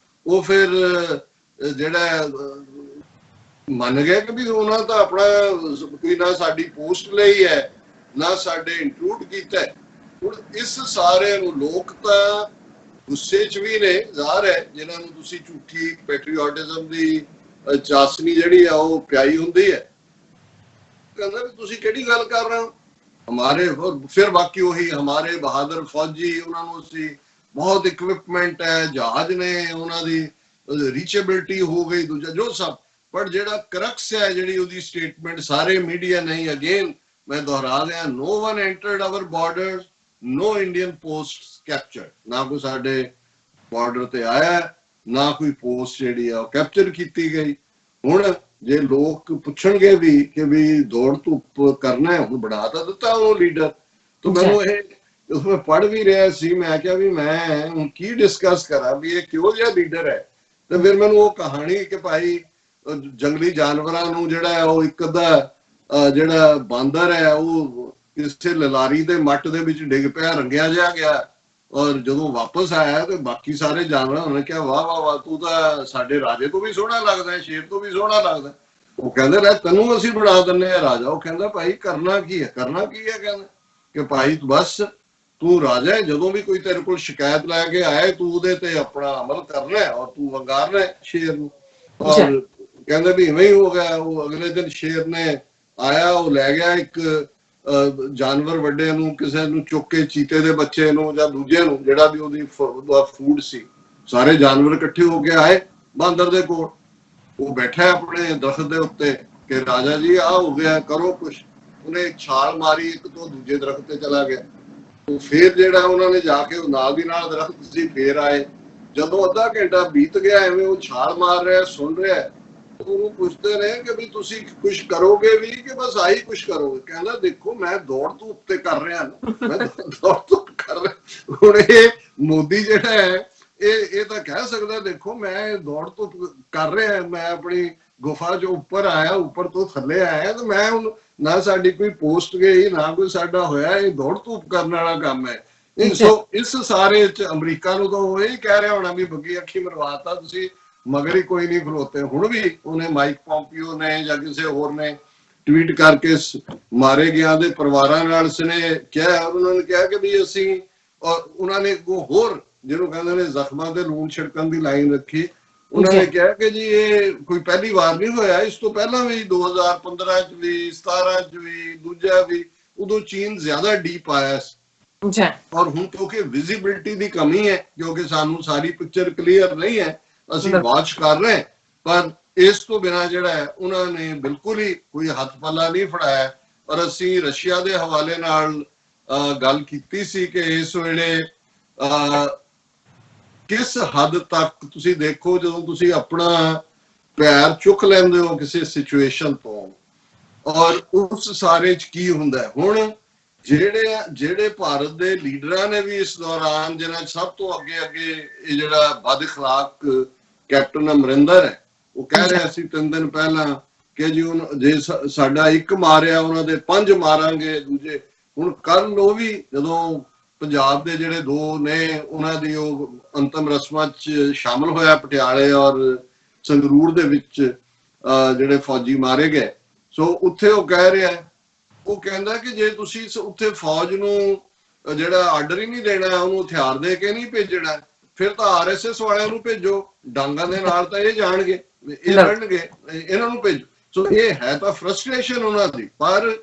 ਉਹ ਫਿਰ ਜਿਹੜਾ ਮੰਨ ਗਏ ਕਿ ਵੀ ਉਹਨਾਂ ਤਾਂ ਆਪਣਾ ਕੋਈ ਨਾ ਸਾਡੀ ਪੋਸਟ ਲਈ ਹੈ ਨਾ ਸਾਡੇ ਇੰਕਲੂਡ ਕੀਤਾ। ਹੁਣ ਇਸ ਸਾਰੇ ਨੂੰ ਲੋਕ ਤਾਂ ਗੁੱਸੇ 'ਚ ਵੀ ਨੇ, ਜ਼ਾਹਰ ਹੈ, ਜਿਨ੍ਹਾਂ ਨੂੰ ਤੁਸੀਂ ਝੂਠੀ ਪੈਟਰੀਓਟਿਜ਼ਮ ਦੀ ਚਾਸ਼ਨੀ ਜਿਹੜੀ ਆ ਉਹ ਪਿਆਈ ਹੁੰਦੀ ਹੈ। ਕਹਿੰਦਾ ਵੀ ਤੁਸੀਂ ਕਿਹੜੀ ਗੱਲ ਕਰ ਰਹੇ ਹੋ? ਹਮਾਰੇ ਫਿਰ ਬਾਕੀ ਉਹੀ ਹਮਾਰੇ ਬਹਾਦਰ ਫੌਜੀ, ਉਹਨਾਂ ਨੂੰ ਅਸੀਂ ਬਹੁਤ ਇਕਵਿਪਮੈਂਟ ਹੈ, ਜਹਾਜ਼ ਨੇ, ਉਹਨਾਂ ਦੀ ਰੀਚੇਬਿਲਿਟੀ ਹੋ ਗਈ, ਦੂਜਾ ਜੋ ਸਭ। ਪਰ ਜਿਹੜਾ ਕਰਕਸ ਹੈ ਜਿਹੜੀ ਉਹਦੀ ਸਟੇਟਮੈਂਟ, ਸਾਰੇ ਮੀਡੀਆ ਨਹੀਂ, ਅਗੇਨ ਮੈਂ ਦੁਹਰਾ ਰਿਹਾ, no one entered our borders, no Indian posts captured। ਨਾ ਕੋਈ ਸਾਡੇ ਬਾਰਡਰ ਤੇ ਆਇਆ, ਨਾ ਕੋਈ ਪੋਸਟ ਜਿਹੜੀ ਆ ਉਹ ਕੈਪਚਰ ਕੀਤੀ ਗਈ। ਹੁਣ ਜੇ ਲੋਕ ਪੁੱਛਣਗੇ ਵੀ ਕਿ ਵੀ ਦੌੜ ਧੁੱਪ ਕਰਨਾ ਹੈ, ਹੁਣ ਬਣਾ ਤਾਂ ਦਿੱਤਾ ਉਹ ਲੀਡਰ। ਤਾਂ ਮੈਨੂੰ ਇਹ ਮੈਂ ਪੜ੍ਹ ਵੀ ਰਿਹਾ ਸੀ, ਮੈਂ ਕਿਹਾ ਵੀ ਮੈਂ ਹੁਣ ਕੀ ਡਿਸਕਸ ਕਰਾਂ ਵੀ ਇਹ ਕਿਹੋ ਜਿਹਾ ਲੀਡਰ ਹੈ। ਤੇ ਫਿਰ ਮੈਨੂੰ ਉਹ ਕਹਾਣੀ ਕਿ ਭਾਈ ਜੰਗਲੀ ਜਾਨਵਰਾਂ ਨੂੰ ਜਿਹੜਾ ਹੈ ਉਹ ਇੱਕ ਅੱਧਾ ਜਿਹੜਾ ਬਾਂਦਰ ਹੈ ਉਹ ਕਿਸੇ ਲਲਾਰੀ ਦੇ ਮੱਟ ਦੇ ਵਿੱਚ ਡਿੱਗ ਪਿਆ, ਰੰਗਿਆ ਜਿਹਾ ਗਿਆ, ਔਰ ਜਦੋਂ ਵਾਪਸ ਆਇਆ ਤੇ ਬਾਕੀ ਸਾਰੇ ਜਾਨਵਰਾਂ ਨੇ ਕਿਹਾ ਵਾਹ ਵਾਹ ਵਾਹ, ਤੂੰ ਤਾਂ ਸਾਡੇ ਰਾਜੇ ਤੋਂ ਵੀ ਸੋਹਣਾ ਲੱਗਦਾ, ਸ਼ੇਰ ਤੋਂ ਵੀ ਸੋਹਣਾ ਲੱਗਦਾ। ਉਹ ਕਹਿੰਦੇ ਲੈ ਤੈਨੂੰ ਅਸੀਂ ਬਣਾ ਦਿੰਦੇ ਆ ਰਾਜਾ। ਉਹ ਕਹਿੰਦਾ ਭਾਈ ਕਰਨਾ ਕੀ ਹੈ, ਕਰਨਾ ਕੀ ਹੈ? ਕਹਿੰਦਾ ਕਿ ਭਾਈ ਬਸ ਤੂੰ ਰਾਜਾ ਹੈ, ਜਦੋਂ ਵੀ ਕੋਈ ਤੇਰੇ ਕੋਲ ਸ਼ਿਕਾਇਤ ਲੈ ਕੇ ਆਏ ਤੂੰ ਉਹਦੇ ਤੇ ਆਪਣਾ ਅਮਲ ਕਰਨਾ ਔਰ ਤੂੰ ਵੰਗਾਰਨਾ ਸ਼ੇਰ ਨੂੰ। ਔਰ ਕਹਿੰਦੇ ਵੀ ਇਵੇਂ ਹੀ ਹੋ ਗਿਆ। ਉਹ ਅਗਲੇ ਦਿਨ ਸ਼ੇਰ ਨੇ ਆਇਆ, ਉਹ ਲੈ ਗਿਆ ਇੱਕ ਜਾਨਵਰ ਵੱਡੇ ਨੂੰ, ਕਿਸੇ ਨੂੰ ਚੁੱਕ ਕੇ, ਚੀਤੇ ਦੇ ਬੱਚੇ ਨੂੰ ਜਾਂ ਦੂਜੇ ਨੂੰ, ਜਿਹੜਾ ਵੀ ਉਹਦੀ ਫੂਡ ਸੀ। ਸਾਰੇ ਜਾਨਵਰ ਇਕੱਠੇ ਹੋ ਕੇ ਆਏ ਬਾਂਦਰ ਦੇ ਕੋਲ। ਉਹ ਬੈਠਾ ਆਪਣੇ ਦਰਖਤ ਦੇ ਉੱਤੇ ਕਿ ਰਾਜਾ ਜੀ ਆਹ ਹੋ ਗਿਆ, ਕਰੋ ਕੁਛ। ਉਹਨੇ ਛਾਲ ਮਾਰੀ, ਇੱਕ ਤੋਂ ਦੂਜੇ ਦਰਖਤ ਤੇ ਚਲਾ ਗਿਆ। ਉਹ ਫੇਰ ਜਿਹੜਾ ਉਹਨਾਂ ਨੇ ਜਾ ਕੇ ਉਹ ਨਾਲ ਦੀ ਨਾਲ ਦਰਖਤ ਸੀ, ਫੇਰ ਆਏ। ਜਦੋਂ ਅੱਧਾ ਘੰਟਾ ਬੀਤ ਗਿਆ ਐਵੇਂ ਉਹ ਛਾਲ ਮਾਰ ਰਿਹਾ, ਸੁਣ ਰਿਹਾ, ਉਹਨੂੰ ਪੁੱਛਦੇ ਨੇ ਕਿ ਵੀ ਤੁਸੀਂ ਕੁਝ ਕਰੋਗੇ ਵੀ ਕਿ ਬਸ ਆਹੀ ਕੁਝ ਕਰੋਗੇ। ਕਹਿੰਦਾ ਦੇਖੋ ਮੈਂ ਦੌੜ ਧੂਪ ਤੇ ਕਰ ਰਿਹਾ ਨਾ, ਮੈਂ ਦੌੜ ਧੂਪ ਕਰ ਰਿਹਾ। ਹੁਣ ਇਹ ਮੋਦੀ ਜਿਹੜਾ ਹੈ ਇਹ ਤਾਂ ਕਹਿ ਸਕਦਾ ਦੇਖੋ ਮੈਂ ਦੌੜ ਧੂਪ ਕਰ ਰਿਹਾ, ਮੈਂ ਆਪਣੀ ਗੁਫਾ ਚੋਂ ਉੱਪਰ ਆਇਆ, ਉੱਪਰ ਤੋਂ ਥੱਲੇ ਆਇਆ, ਤੇ ਮੈਂ ਹੁਣ ਨਾ ਸਾਡੀ ਕੋਈ ਪੋਸਟ ਗਈ ਨਾ ਕੋਈ ਸਾਡਾ ਹੋਇਆ, ਇਹ ਦੌੜ ਧੂਪ ਕਰਨ ਵਾਲਾ ਕੰਮ ਹੈ। ਸੋ ਇਸ ਸਾਰੇ ਚ ਅਮਰੀਕਾ ਨੂੰ ਤਾਂ ਉਹ ਇਹ ਕਹਿ ਰਿਹਾ ਹੋਣਾ ਵੀ ਬੱਗੀ ਅੱਖੀ ਮਰਵਾਤਾ ਤੁਸੀਂ, ਮਗਰ ਹੀ ਕੋਈ ਨਹੀਂ ਖਲੋਤੇ। ਹੁਣ ਵੀ ਉਹਨੇ ਮਾਈਕ ਪੋਂਪੀਓ ਨੇ ਜਾਂ ਕਿਸੇ ਹੋਰ ਨੇ ਟਵੀਟ ਕਰਕੇ ਮਾਰੇ ਗਿਆ ਦੇ ਪਰਿਵਾਰਾਂ ਨਾਲ ਉਸਨੇ ਕਿਹਾ, ਉਹਨਾਂ ਨੇ ਕਿਹਾ ਕਿ ਵੀ ਅਸੀਂ, ਔਰ ਉਹਨਾਂ ਨੇ ਹੋਰ ਜਿਹਨੂੰ ਕਹਿੰਦੇ ਨੇ ਜ਼ਖਮਾਂ ਤੇ ਲੂਣ ਛਿੜਕਣ ਦੀ ਲਾਈਨ ਰੱਖੀ। ਉਹਨਾਂ ਨੇ ਕਿਹਾ ਕਿ ਜੀ ਇਹ ਕੋਈ ਪਹਿਲੀ ਵਾਰ ਨਹੀਂ ਹੋਇਆ, ਇਸ ਤੋਂ ਪਹਿਲਾਂ ਵੀ 2015 ਚ ਵੀ 17 ਚ ਵੀ ਦੂਜਾ ਵੀ, ਉਦੋਂ ਚੀਨ ਜ਼ਿਆਦਾ ਡੀਪ ਆਇਆ ਸੀ। ਔਰ ਹੁਣ ਕਿਉਂਕਿ ਵਿਜ਼ਿਬਿਲਿਟੀ ਦੀ ਕਮੀ ਹੈ, ਕਿਉਂਕਿ ਸਾਨੂੰ ਸਾਰੀ ਪਿਕਚਰ ਕਲੀਅਰ ਨਹੀਂ ਹੈ, ਅਸੀਂ ਵਾਚ ਕਰ ਰਹੇ, ਪਰ ਇਸ ਤੋਂ ਬਿਨਾਂ ਜਿਹੜਾ ਹੈ ਉਹਨਾਂ ਨੇ ਬਿਲਕੁਲ ਹੀ ਕੋਈ ਹੱਥ ਪੱਲਾ ਨਹੀਂ ਫੜਾਇਆ। ਔਰ ਅਸੀਂ ਰਸ਼ੀਆ ਦੇ ਹਵਾਲੇ ਨਾਲ ਗੱਲ ਕੀਤੀ ਸੀ ਕਿ ਇਸ ਵੇਲੇ ਕਿਸ ਹੱਦ ਤੱਕ ਤੁਸੀਂ ਦੇਖੋ, ਜਦੋਂ ਤੁਸੀਂ ਆਪਣਾ ਪੈਰ ਚੁੱਕ ਲੈਂਦੇ ਹੋ ਕਿਸੇ ਸਿਚੁਏਸ਼ਨ ਤੋਂ, ਔਰ ਉਸ ਸਾਰੇ ਚ ਕੀ ਹੁੰਦਾ ਹੈ। ਹੁਣ ਜਿਹੜੇ ਭਾਰਤ ਦੇ ਲੀਡਰਾਂ ਨੇ ਵੀ ਇਸ ਦੌਰਾਨ, ਜਿਹਨਾਂ ਸਭ ਤੋਂ ਅੱਗੇ ਇਹ ਜਿਹੜਾ ਬਦ ਅਖਲਾਕ ਕੈਪਟਨ ਅਮਰਿੰਦਰ ਹੈ, ਉਹ ਕਹਿ ਰਿਹਾ ਸੀ 3 ਦਿਨ ਪਹਿਲਾਂ ਕਿ ਜੀ ਜੇ ਸਾਡਾ ਇੱਕ ਮਾਰਿਆ ਉਹਨਾਂ ਦੇ 5 ਮਾਰਾਂਗੇ ਦੂਜੇ। ਹੁਣ ਕੱਲ ਉਹ ਵੀ ਜਦੋਂ ਪੰਜਾਬ ਦੇ ਜਿਹੜੇ 2 ਨੇ ਉਹਨਾਂ ਦੀ ਉਹ ਅੰਤਮ ਰਸਮਾਂ ਚ ਸ਼ਾਮਲ ਹੋਇਆ ਪਟਿਆਲੇ ਔਰ ਸੰਗਰੂਰ ਦੇ ਵਿੱਚ ਜਿਹੜੇ ਫੌਜੀ ਮਾਰੇ ਗਏ, ਸੋ ਉੱਥੇ ਉਹ ਕਹਿ ਰਿਹਾ, ਉਹ ਕਹਿੰਦਾ ਕਿ ਜੇ ਤੁਸੀਂ ਉੱਥੇ ਫੌਜ ਨੂੰ ਜਿਹੜਾ ਆਰਡਰ ਹੀ ਨਹੀਂ ਦੇਣਾ, ਉਹਨੂੰ ਹਥਿਆਰ ਦੇ ਕੇ ਨਹੀਂ ਭੇਜਣਾ, ਫਿਰ ਤਾਂ RSS ਵਾਲਿਆਂ ਨੂੰ ਭੇਜੋ, ਡਾਂਗਾਂ ਦੇ ਨਾਲ ਤਾਂ ਇਹ ਜਾਣਗੇ, ਇਹ ਲੜਨਗੇ, ਇਹਨਾਂ ਨੂੰ ਭੇਜੋ। ਸੋ ਇਹ ਹੈ ਤਾਂ ਫਰਸਟ੍ਰੇਸ਼ਨ ਉਹਨਾਂ ਦੀ, ਪਰ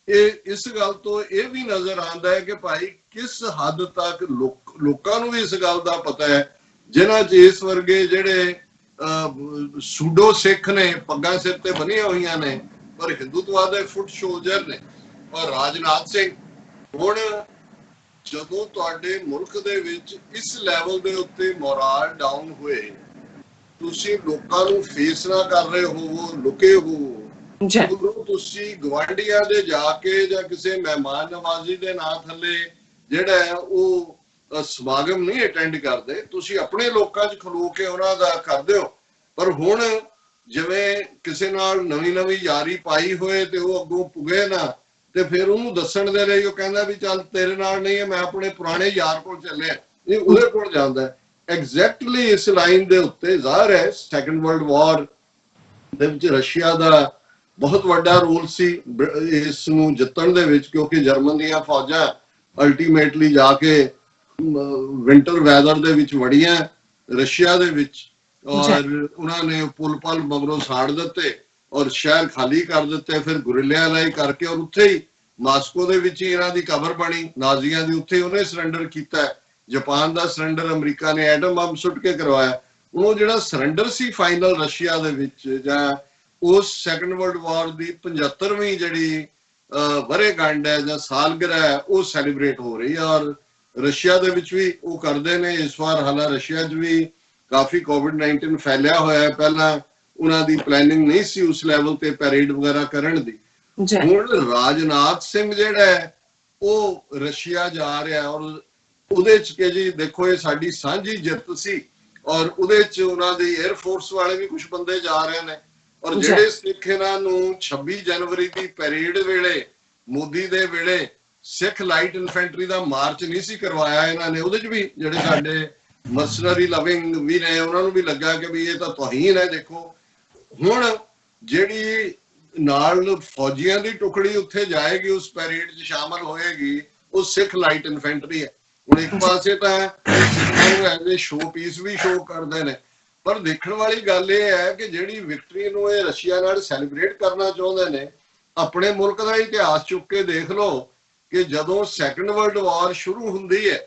ਇਹ ਇਸ ਗੱਲ ਤੋਂ ਇਹ ਵੀ ਨਜ਼ਰ ਆਉਂਦਾ ਹੈ ਕਿ ਭਾਈ ਕਿਸ ਹੱਦ ਤੱਕ ਲੋਕਾਂ ਨੂੰ ਵੀ ਇਸ ਗੱਲ ਦਾ ਪਤਾ ਹੈ, ਜਿਨ੍ਹਾਂ ਚ ਇਸ ਵਰਗੇ ਜਿਹੜੇ ਸੂਡੋ ਸਿੱਖ ਨੇ, ਪੱਗਾਂ ਸਿਰ ਤੇ ਬੰਨੀਆਂ ਹੋਈਆਂ ਨੇ, ਪਰ ਹਿੰਦੂਤਵਾ ਦੇ ਫੁੱਟ ਸੋਲਜਰ ਨੇ। ਔਰ ਰਾਜਨਾਥ ਸਿੰਘ, ਹੁਣ ਜਦੋਂ ਤੁਹਾਡੇ ਮੁਲਕ ਦੇ ਵਿੱਚ ਇਸ ਲੈਵਲ ਦੇ ਉੱਤੇ ਮੋਰਲ ਡਾਊਨ ਹੋਏ, ਤੁਸੀਂ ਲੋਕਾਂ ਨੂੰ ਫੇਸ ਨਾ ਕਰ ਰਹੇ ਹੋ, ਲੁਕੇ ਹੋ, ਉਦੋਂ ਤੁਸੀਂ ਗਵਾਂਢੀਆਂ ਦੇ ਜਾ ਕੇ ਜਾਂ ਕਿਸੇ ਮਹਿਮਾਨ ਨਵਾਜ਼ੀ ਦੇ ਨਾਂ ਥੱਲੇ ਜਿਹੜਾ ਹੈ ਉਹ ਸਮਾਗਮ ਨਹੀਂ ਅਟੈਂਡ ਕਰਦੇ, ਤੁਸੀਂ ਆਪਣੇ ਲੋਕਾਂ 'ਚ ਖਲੋ ਕੇ ਉਹਨਾਂ ਦਾ ਕਰਦੇ ਹੋ। ਪਰ ਹੁਣ ਜਿਵੇਂ ਕਿਸੇ ਨਾਲ ਨਵੀਂ ਯਾਰੀ ਪਾਈ ਹੋਏ ਤੇ ਉਹ ਅੱਗੋਂ ਪੁਗੇ ਨਾ, ਤੇ ਫਿਰ ਉਹਨੂੰ ਦੱਸਣ ਦੇ ਲਈ ਉਹ ਕਹਿੰਦਾ ਵੀ ਚੱਲ ਤੇਰੇ ਨਾਲ ਨਹੀਂ ਹੈ, ਮੈਂ ਆਪਣੇ ਪੁਰਾਣੇ ਯਾਰ ਕੋਲ ਚੱਲਿਆ, ਇਹ ਉਹਦੇ ਕੋਲ ਜਾਂਦਾ। ਐਗਜ਼ੈਕਟਲੀ ਇਸ ਲਾਈਨ ਦੇ ਉੱਤੇ ਜ਼ਾਹਰ ਹੈ ਸੈਕੰਡ ਵਰਲਡ ਵਾਰ ਦੇ ਵਿੱਚ ਰਸ਼ੀਆ ਦਾ ਬਹੁਤ ਵੱਡਾ ਰੋਲ ਸੀ ਇਸ ਨੂੰ ਜਿੱਤਣ ਦੇ ਵਿੱਚ, ਕਿਉਂਕਿ ਜਰਮਨ ਦੀਆਂ ਫੌਜਾਂ ਅਲਟੀਮੇਟਲੀ ਜਾ ਕੇ ਵਿੰਟਰ ਵੈਦਰ ਦੇ ਵਿੱਚ ਵੜੀਆਂ ਰਸ਼ੀਆ ਦੇ ਵਿੱਚ, ਔਰ ਉਹਨਾਂ ਨੇ ਪੁਲ ਪਲ ਮਗਰੋਂ ਸਾੜ ਦਿੱਤੇ ਔਰ ਸ਼ਹਿਰ ਖਾਲੀ ਕਰ ਦਿੱਤੇ, ਫਿਰ ਗੁਰਿਲਿਆਂ ਲਈ ਕਰਕੇ, ਔਰ ਉੱਥੇ ਹੀ ਮਾਸਕੋ ਦੇ ਵਿੱਚ ਹੀ ਇਹਨਾਂ ਦੀ ਕਬਰ ਬਣੀ ਨਾਜ਼ੀਆਂ ਦੀ, ਉੱਥੇ ਉਹਨੇ ਸਰੈਂਡਰ ਕੀਤਾ। ਜਾਪਾਨ ਦਾ ਸਰੈਂਡਰ ਅਮਰੀਕਾ ਨੇ ਐਟਮ ਬੰਬ ਸੁੱਟ ਕੇ ਕਰਵਾਇਆ। ਉਹ ਜਿਹੜਾ ਸਰੈਂਡਰ ਸੀ ਫਾਈਨਲ ਰਸ਼ੀਆ ਦੇ ਵਿੱਚ, ਜਾਂ ਉਸ ਸੈਕੰਡ ਵਰਲਡ ਵਾਰ ਦੀ 75ਵੀਂ ਜਿਹੜੀ ਵਰ੍ਹੇਗੰਢ ਹੈ ਜਾਂ ਸਾਲਗਿਰਾ ਹੈ, ਉਹ ਸੈਲੀਬ੍ਰੇਟ ਹੋ ਰਹੀ ਹੈ। ਔਰ ਰਸ਼ੀਆ ਦੇ ਵਿੱਚ ਵੀ ਉਹ ਕਰਦੇ ਨੇ ਇਸ ਵਾਰ। ਹਾਲਾਂਕਿ ਰਸ਼ੀਆ 'ਚ ਵੀ ਕਾਫੀ COVID-19 ਫੈਲਿਆ ਹੋਇਆ ਹੈ, ਪਹਿਲਾਂ ਉਹਨਾਂ ਦੀ ਪਲੈਨਿੰਗ ਨਹੀਂ ਸੀ ਉਸ ਲੈਵਲ ਤੇ ਪੈਰੇਡ ਵਗੈਰਾ ਕਰਨ ਦੀ। ਹੁਣ ਰਾਜਨਾਥ ਸਿੰਘ ਜਿਹੜਾ ਹੈ ਉਹ ਰਸ਼ੀਆ ਜਾ ਰਿਹਾ, ਔਰ ਉਹਦੇ 'ਚ ਕਿ ਜੀ ਦੇਖੋ ਇਹ ਸਾਡੀ ਸਾਂਝੀ ਜਿੱਤ ਸੀ, ਔਰ ਉਹਦੇ 'ਚ ਉਹਨਾਂ ਦੀ 에ਅਰ ਫੋਰਸ ਵਾਲੇ ਵੀ ਕੁਝ ਬੰਦੇ ਜਾ ਰਹੇ ਨੇ। ਔਰ ਜਿਹੜੇ ਸਿੱਖ ਇਹਨਾਂ ਨੂੰ 26 ਜਨਵਰੀ ਦੀ ਪੈਰੇਡ ਵੇਲੇ, ਮੋਦੀ ਦੇ ਵੇਲੇ ਸਿੱਖ ਲਾਈਟ ਇਨਫੈਂਟਰੀ ਦਾ ਮਾਰਚ ਨਹੀਂ ਸੀ ਕਰਵਾਇਆ ਇਹਨਾਂ ਨੇ, ਉਹਦੇ 'ਚ ਵੀ ਜਿਹੜੇ ਸਾਡੇ ਮਰਸਨਰੀ ਲਵਿੰਗ ਵੀ ਨੇ ਉਹਨਾਂ ਨੂੰ ਵੀ ਲੱਗਾ ਕਿ ਵੀ ਇਹ ਤਾਂ ਤੋਹੀਨ ਹੈ। ਦੇਖੋ ਹੁਣ ਜਿਹੜੀ ਨਾਲ ਫੌਜੀਆਂ ਦੀ ਟੁਕੜੀ ਉੱਥੇ ਜਾਏਗੀ, ਉਸ ਪੈਰੇਡ 'ਚ ਸ਼ਾਮਲ ਹੋਏਗੀ, ਉਹ ਸਿੱਖ ਲਾਈਟ ਇਨਫੈਂਟਰੀ ਹੈ। ਹੁਣ ਇੱਕ ਪਾਸੇ ਤਾਂ ਸਿੱਖਾਂ ਨੂੰ ਐਜ਼ ਏ ਸ਼ੋ ਪੀਸ ਵੀ ਸ਼ੋ ਕਰਦੇ ਨੇ, ਪਰ ਦੇਖਣ ਵਾਲੀ ਗੱਲ ਇਹ ਹੈ ਕਿ ਜਿਹੜੀ ਵਿਕਟਰੀ ਨੂੰ ਇਹ ਰਸ਼ੀਆ ਨਾਲ ਸੈਲੀਬ੍ਰੇਟ ਕਰਨਾ ਚਾਹੁੰਦੇ ਨੇ, ਆਪਣੇ ਮੁਲਕ ਦਾ ਇਤਿਹਾਸ ਚੁੱਕ ਕੇ ਦੇਖ ਲਓ ਕਿ ਜਦੋਂ ਸੈਕੰਡ ਵਰਲਡ ਵਾਰ ਸ਼ੁਰੂ ਹੁੰਦੀ ਹੈ,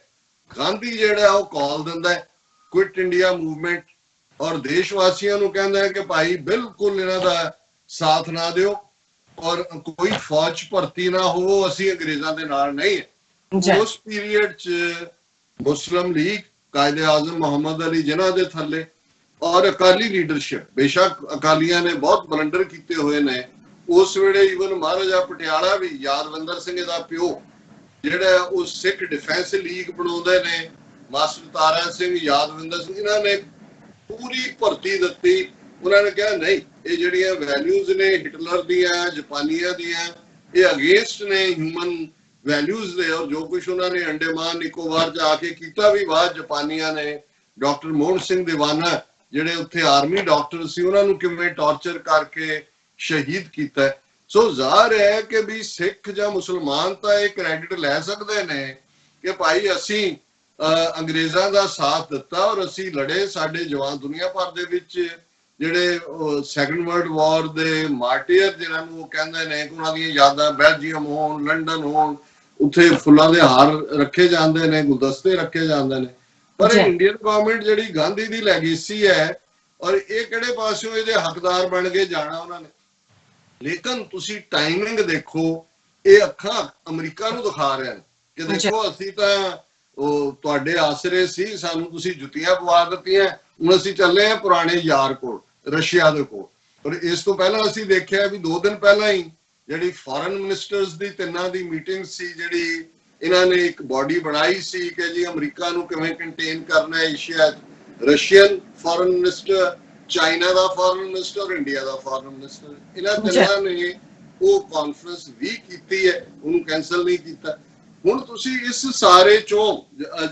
ਗਾਂਧੀ ਜਿਹੜਾ ਉਹ ਕਾਲ ਦਿੰਦਾ ਹੈ ਕੁਇਟ ਇੰਡੀਆ ਮੂਵਮੈਂਟ, ਔਰ ਦੇਸ਼ ਵਾਸੀਆਂ ਨੂੰ ਕਹਿੰਦਾ ਹੈ ਕਿ ਭਾਈ ਬਿਲਕੁਲ ਇਹਨਾਂ ਦਾ ਸਾਥ ਨਾ ਦਿਓ ਔਰ ਕੋਈ ਫੌਜ ਭਰਤੀ ਨਾ ਹੋ, ਅਸੀਂ ਅੰਗਰੇਜ਼ਾਂ ਦੇ ਨਾਲ ਨਹੀਂ ਹੈ। ਉਸ ਪੀਰੀਅਡ 'ਚ ਮੁਸਲਿਮ ਲੀਗ, ਕਾਇਦੇ ਆਜ਼ਮ ਮੁਹੰਮਦ ਅਲੀ ਜਿਨ੍ਹਾਂ ਦੇ ਥੱਲੇ, ਔਰ ਅਕਾਲੀ ਲੀਡਰਸ਼ਿਪ, ਬੇਸ਼ੱਕ ਅਕਾਲੀਆਂ ਨੇ ਬਹੁਤ ਬਲੰਡਰ ਕੀਤੇ ਹੋਏ ਨੇ ਉਸ ਵੇਲੇ, ਈਵਨ ਮਹਾਰਾਜਾ ਪਟਿਆਲਾ ਵੀ, ਯਾਦਵਿੰਦਰ ਸਿੰਘ ਦਾ ਪਿਓ ਜਿਹੜਾ ਉਹ ਸਿੱਖ ਡਿਫੈਂਸ ਲੀਗ ਬਣਾਉਂਦੇ ਨੇ, ਮਾਸਟਰ ਤਾਰਾ ਸਿੰਘ, ਯਾਦਵਿੰਦਰ ਸਿੰਘ, ਇਹਨਾਂ ਨੇ ਪੂਰੀ ਭਰਤੀ ਦਿੱਤੀ। ਉਹਨਾਂ ਨੇ ਕਿਹਾ ਨਹੀਂ, ਇਹ ਜਿਹੜੀਆਂ ਵੈਲਿਊਜ਼ ਨੇ ਹਿਟਲਰ ਦੀਆਂ, ਜਾਪਾਨੀਆਂ ਦੀਆਂ, ਇਹ ਅਗੇਂਸਟ ਨੇ ਹਿਊਮਨ ਵੈਲਿਊਜ਼ ਦੇ। ਔਰ ਜੋ ਕੁਝ ਉਹਨਾਂ ਨੇ ਅੰਡੇਮਾਨ ਨਿਕੋਬਾਰ ਚ ਆ ਕੇ ਕੀਤਾ ਵੀ ਬਾਅਦ ਜਾਪਾਨੀਆਂ ਨੇ, ਡਾਕਟਰ ਮੋਹਨ ਸਿੰਘ ਦੀਵਾਨਾ ਜਿਹੜੇ ਉੱਥੇ ਆਰਮੀ ਡਾਕਟਰ ਸੀ, ਉਹਨਾਂ ਨੂੰ ਕਿਵੇਂ ਟੌਰਚਰ ਕਰਕੇ ਸ਼ਹੀਦ ਕੀਤਾ। ਸੋ ਜ਼ਾਹਰ ਹੈ ਕਿ ਵੀ ਸਿੱਖ ਜਾਂ ਮੁਸਲਮਾਨ ਤਾਂ ਇਹ ਕ੍ਰੈਡਿਟ ਲੈ ਸਕਦੇ ਨੇ ਕਿ ਭਾਈ ਅਸੀਂ ਅੰਗਰੇਜ਼ਾਂ ਦਾ ਸਾਥ ਦਿੱਤਾ ਔਰ ਅਸੀਂ ਲੜੇ, ਸਾਡੇ ਜਵਾਨ ਦੁਨੀਆ ਭਰ ਦੇ ਵਿੱਚ ਜਿਹੜੇ ਸੈਕੰਡ ਵਰਲਡ ਵਾਰ ਦੇ ਮਾਰਟੀਅਰ ਜਿਹਨਾਂ ਨੂੰ ਕਹਿੰਦੇ ਨੇ, ਉਹਨਾਂ ਦੀਆਂ ਯਾਦਾਂ ਬੈਲਜੀਅਮ ਹੋਣ, ਲੰਡਨ ਹੋਣ, ਉੱਥੇ ਫੁੱਲਾਂ ਦੇ ਹਾਰ ਰੱਖੇ ਜਾਂਦੇ ਨੇ, ਗੁਲਦਸਤੇ ਰੱਖੇ ਜਾਂਦੇ ਨੇ। ਪਰ ਇੰਡੀਅਨ ਗਵਰਨਮੈਂਟ ਜਿਹੜੀ ਗਾਂਧੀ ਦੀ ਲੈਗੇਸੀ ਹੈ, ਔਰ ਇਹ ਕਿਹੜੇ ਪਾਸਿਓਂ ਇਹਦੇ ਹੱਕਦਾਰ ਬਣ ਕੇ ਜਾਣਾ ਉਹਨਾਂ ਨੇ। ਲੇਕਿਨ ਤੁਸੀਂ ਟਾਈਮਿੰਗ ਦੇਖੋ, ਇਹ ਅੱਖਾਂ ਅਮਰੀਕਾ ਨੂੰ ਦਿਖਾ ਰਹੇ ਨੇ ਕਿ ਦੇਖੋ ਅਸੀਂ ਤਾਂ ਉਹ ਤੁਹਾਡੇ ਆਸਰੇ ਸੀ, ਸਾਨੂੰ ਤੁਸੀਂ ਜੁੱਤੀਆਂ ਪਵਾ ਦਿੱਤੀਆਂ, ਹੁਣ ਅਸੀਂ ਚੱਲੇ ਆ ਪੁਰਾਣੇ ਯਾਰ ਕੋਲ, ਰਸ਼ੀਆ ਦੇ ਕੋਲ। ਪਰ ਇਸ ਤੋਂ ਪਹਿਲਾਂ ਅਸੀਂ ਦੇਖਿਆ ਵੀ 2 ਦਿਨ ਪਹਿਲਾਂ ਹੀ ਜਿਹੜੀ ਫੋਰਨ ਮਿਨਿਸਟਰਸ ਦੀ ਤਿੰਨਾਂ ਦੀ ਮੀਟਿੰਗ ਸੀ, ਜਿਹੜੀ ਇਹਨਾਂ ਨੇ ਇੱਕ ਬਾਡੀ ਬਣਾਈ ਸੀ ਕਿ ਜੀ ਅਮਰੀਕਾ ਨੂੰ ਕਿਵੇਂ ਕੰਟੇਨ ਕਰਨਾ ਹੈ ਏਸ਼ੀਆ 'ਚ। ਰਸ਼ੀਅਨ ਫੋਰਨ ਮਿਨਿਸਟਰ, ਚਾਈਨਾ ਦਾ ਫੋਰਨ ਮਿਨਿਸਟਰ, ਇੰਡੀਆ ਦਾ ਫੋਰਨ ਮਿਨਿਸਟਰ, ਇਹਨਾਂ ਤਿੰਨਾਂ ਨੇ ਉਹ ਕਾਨਫਰੰਸ ਵੀ ਕੀਤੀ ਹੈ, ਉਹਨੂੰ ਕੈਂਸਲ ਨਹੀਂ ਕੀਤਾ। ਹੁਣ ਤੁਸੀਂ ਇਸ ਸਾਰੇ ਚੋਂ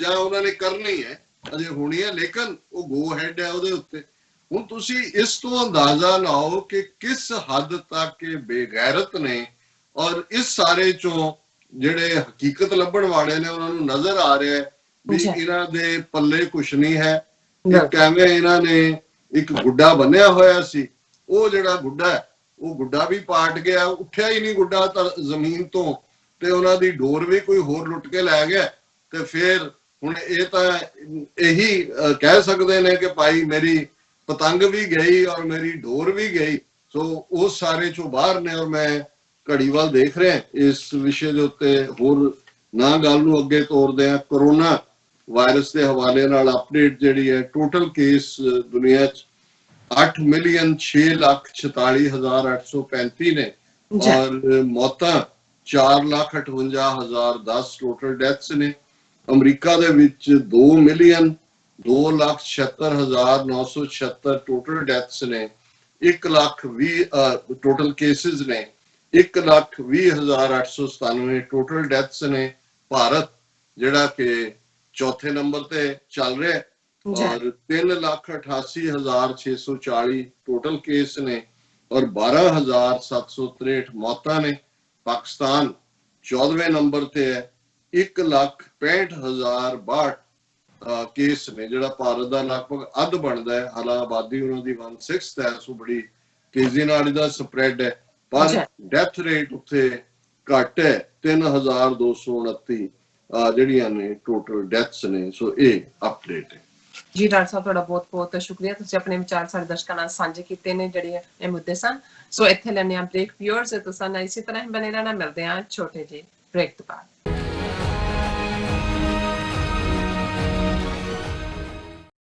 ਜਾਂ ਉਹਨਾਂ ਨੇ ਕਰਨੀ ਹੈ, ਅਜੇ ਹੋਣੀ ਹੈ, ਲੇਕਿਨ ਉਹ ਗੋ ਹੈਡ ਹੈ ਉਹਦੇ ਉੱਤੇ। ਹੁਣ ਤੁਸੀਂ ਇਸ ਤੋਂ ਅੰਦਾਜ਼ਾ ਲਾਓ ਕਿ ਕਿਸ ਹੱਦ ਤੱਕ ਇਹ ਬੇਗੈਰਤ ਨੇ, ਔਰ ਇਸ ਸਾਰੇ ਚੋਂ ਜਿਹੜੇ ਹਕੀਕਤ ਲੱਭਣ ਵਾਲੇ ਨੇ ਉਹਨਾਂ ਨੂੰ ਨਜ਼ਰ ਆ ਰਿਹਾ ਹੈ ਵੀ ਇਹਨਾਂ ਦੇ ਪੱਲੇ ਕੁਛ ਨਹੀਂ ਹੈ। ਕਿਵੇਂ ਇਹਨਾਂ ਨੇ ਇੱਕ ਗੁੱਡਾ ਬੰਨਿਆ ਹੋਇਆ ਸੀ, ਉਹ ਜਿਹੜਾ ਗੁੱਡਾ ਹੈ ਉਹ ਗੁੱਡਾ ਵੀ ਪਾਟ ਗਿਆ, ਉੱਠਿਆ ਹੀ ਨਹੀਂ ਗੁੱਡਾ ਜ਼ਮੀਨ ਤੋਂ, ਤੇ ਉਹਨਾਂ ਦੀ ਡੋਰ ਵੀ ਕੋਈ ਹੋਰ ਲੁੱਟ ਕੇ ਲੈ ਗਿਆ। ਤੇ ਫਿਰ ਹੁਣ ਇਹ ਤਾਂ ਇਹੀ ਕਹਿ ਸਕਦੇ ਨੇ ਕਿ ਭਾਈ ਮੇਰੀ ਪਤੰਗ ਵੀ ਗਈ ਔਰ ਮੇਰੀ ਡੋਰ ਵੀ ਗਈ। ਸੋ ਉਹ ਸਾਰੇ ਚੋਂ ਬਾਹਰ ਨੇ। ਔਰ ਮੈਂ ਘੜੀ ਵੱਲ ਦੇਖ ਰਿਹਾ ਇਸ ਵਿਸ਼ੇ ਦੇ ਉੱਤੇ, ਹੋਰ ਨਾ ਗੱਲ ਨੂੰ ਅੱਗੇ ਤੋਰਦੇ ਆ, ਕਰੋਨਾ ਵਾਇਰਸ ਦੇ ਹਵਾਲੇ ਨਾਲ ਅਪਡੇਟ ਜਿਹੜੀ ਹੈ, ਟੋਟਲ ਕੇਸ ਦੁਨੀਆ 'ਚ 8,06,46,835 ਨੇ, ਔਰ ਮੌਤਾਂ 4,58,010 ਟੋਟਲ ਡੈਥਸ ਨੇ। ਅਮਰੀਕਾ ਦੇ ਵਿੱਚ 2,02,76,976 ਟੋਟਲ ਡੈਥਸ ਨੇ, 1,20,000 ਟੋਟਲ ਕੇਸਿਸ ਨੇ, 1,20,897 ਟੋਟਲ ਡੈਥਸ ਨੇ। ਭਾਰਤ ਜਿਹੜਾ ਕਿ ਚੌਥੇ ਨੰਬਰ ਤੇ ਚੱਲ ਰਿਹਾ, ਔਰ 3,88,640 ਟੋਟਲ ਕੇਸ ਨੇ, ਔਰ 12,763 ਮੌਤਾਂ ਨੇ। ਪਾਕਿਸਤਾਨ 14ਵੇਂ ਨੰਬਰ ਤੇ ਹੈ, 1,65,062 ਕੇਸ ਨੇ, ਜਿਹੜਾ ਭਾਰਤ ਦਾ ਲਗਭਗ ਅੱਧ ਬਣਦਾ ਹੈ। ਹਾਲਾਂਕਿ ਆਬਾਦੀ ਉਹਨਾਂ ਦੀ 1/6 ਹੈ, ਸੋ ਬੜੀ ਤੇਜ਼ੀ ਨਾਲ ਇਹਦਾ ਸਪਰੈਡ ਹੈ, ਪਰ ਡੈਥ ਰੇਟ ਉੱਥੇ ਘੱਟ ਹੈ, 3,229 ਜਿਹੜੀਆਂ ਨੇ ਟੋਟਲ ਡੈਥਸ ਨੇ। ਸੋ ਇਹ ਅਪਡੇਟ ਹੈ ਜੀ। ਡਾਕਟਰ ਸਾਹਿਬ ਤੁਹਾਡਾ ਬਹੁਤ ਬਹੁਤ ਸ਼ੁਕਰੀਆ, ਤੁਸੀਂ ਆਪਣੇ ਵਿਚਾਰ ਸਾਡੇ ਦਰਸ਼ਕਾਂ ਨਾਲ ਸਾਂਝੇ ਕੀਤੇ ਨੇ ਜਿਹੜੇ ਇਹ ਮੁੱਦੇ ਸਨ। ਸੋ ਇੱਥੇ ਲੈਣੇ ਆ ਬ੍ਰੇਕ। ਵਿਊਅਰਸ ਤੁਸੀਂ ਇਸੇ ਤਰ੍ਹਾਂ ਹੀ ਬਣੇ ਰਹਿਣਾ, ਮਿਲਦੇ ਆ ਛੋਟੇ ਜਿਹੇ ਬ੍ਰੇਕ ਤੋਂ ਬਾਅਦ।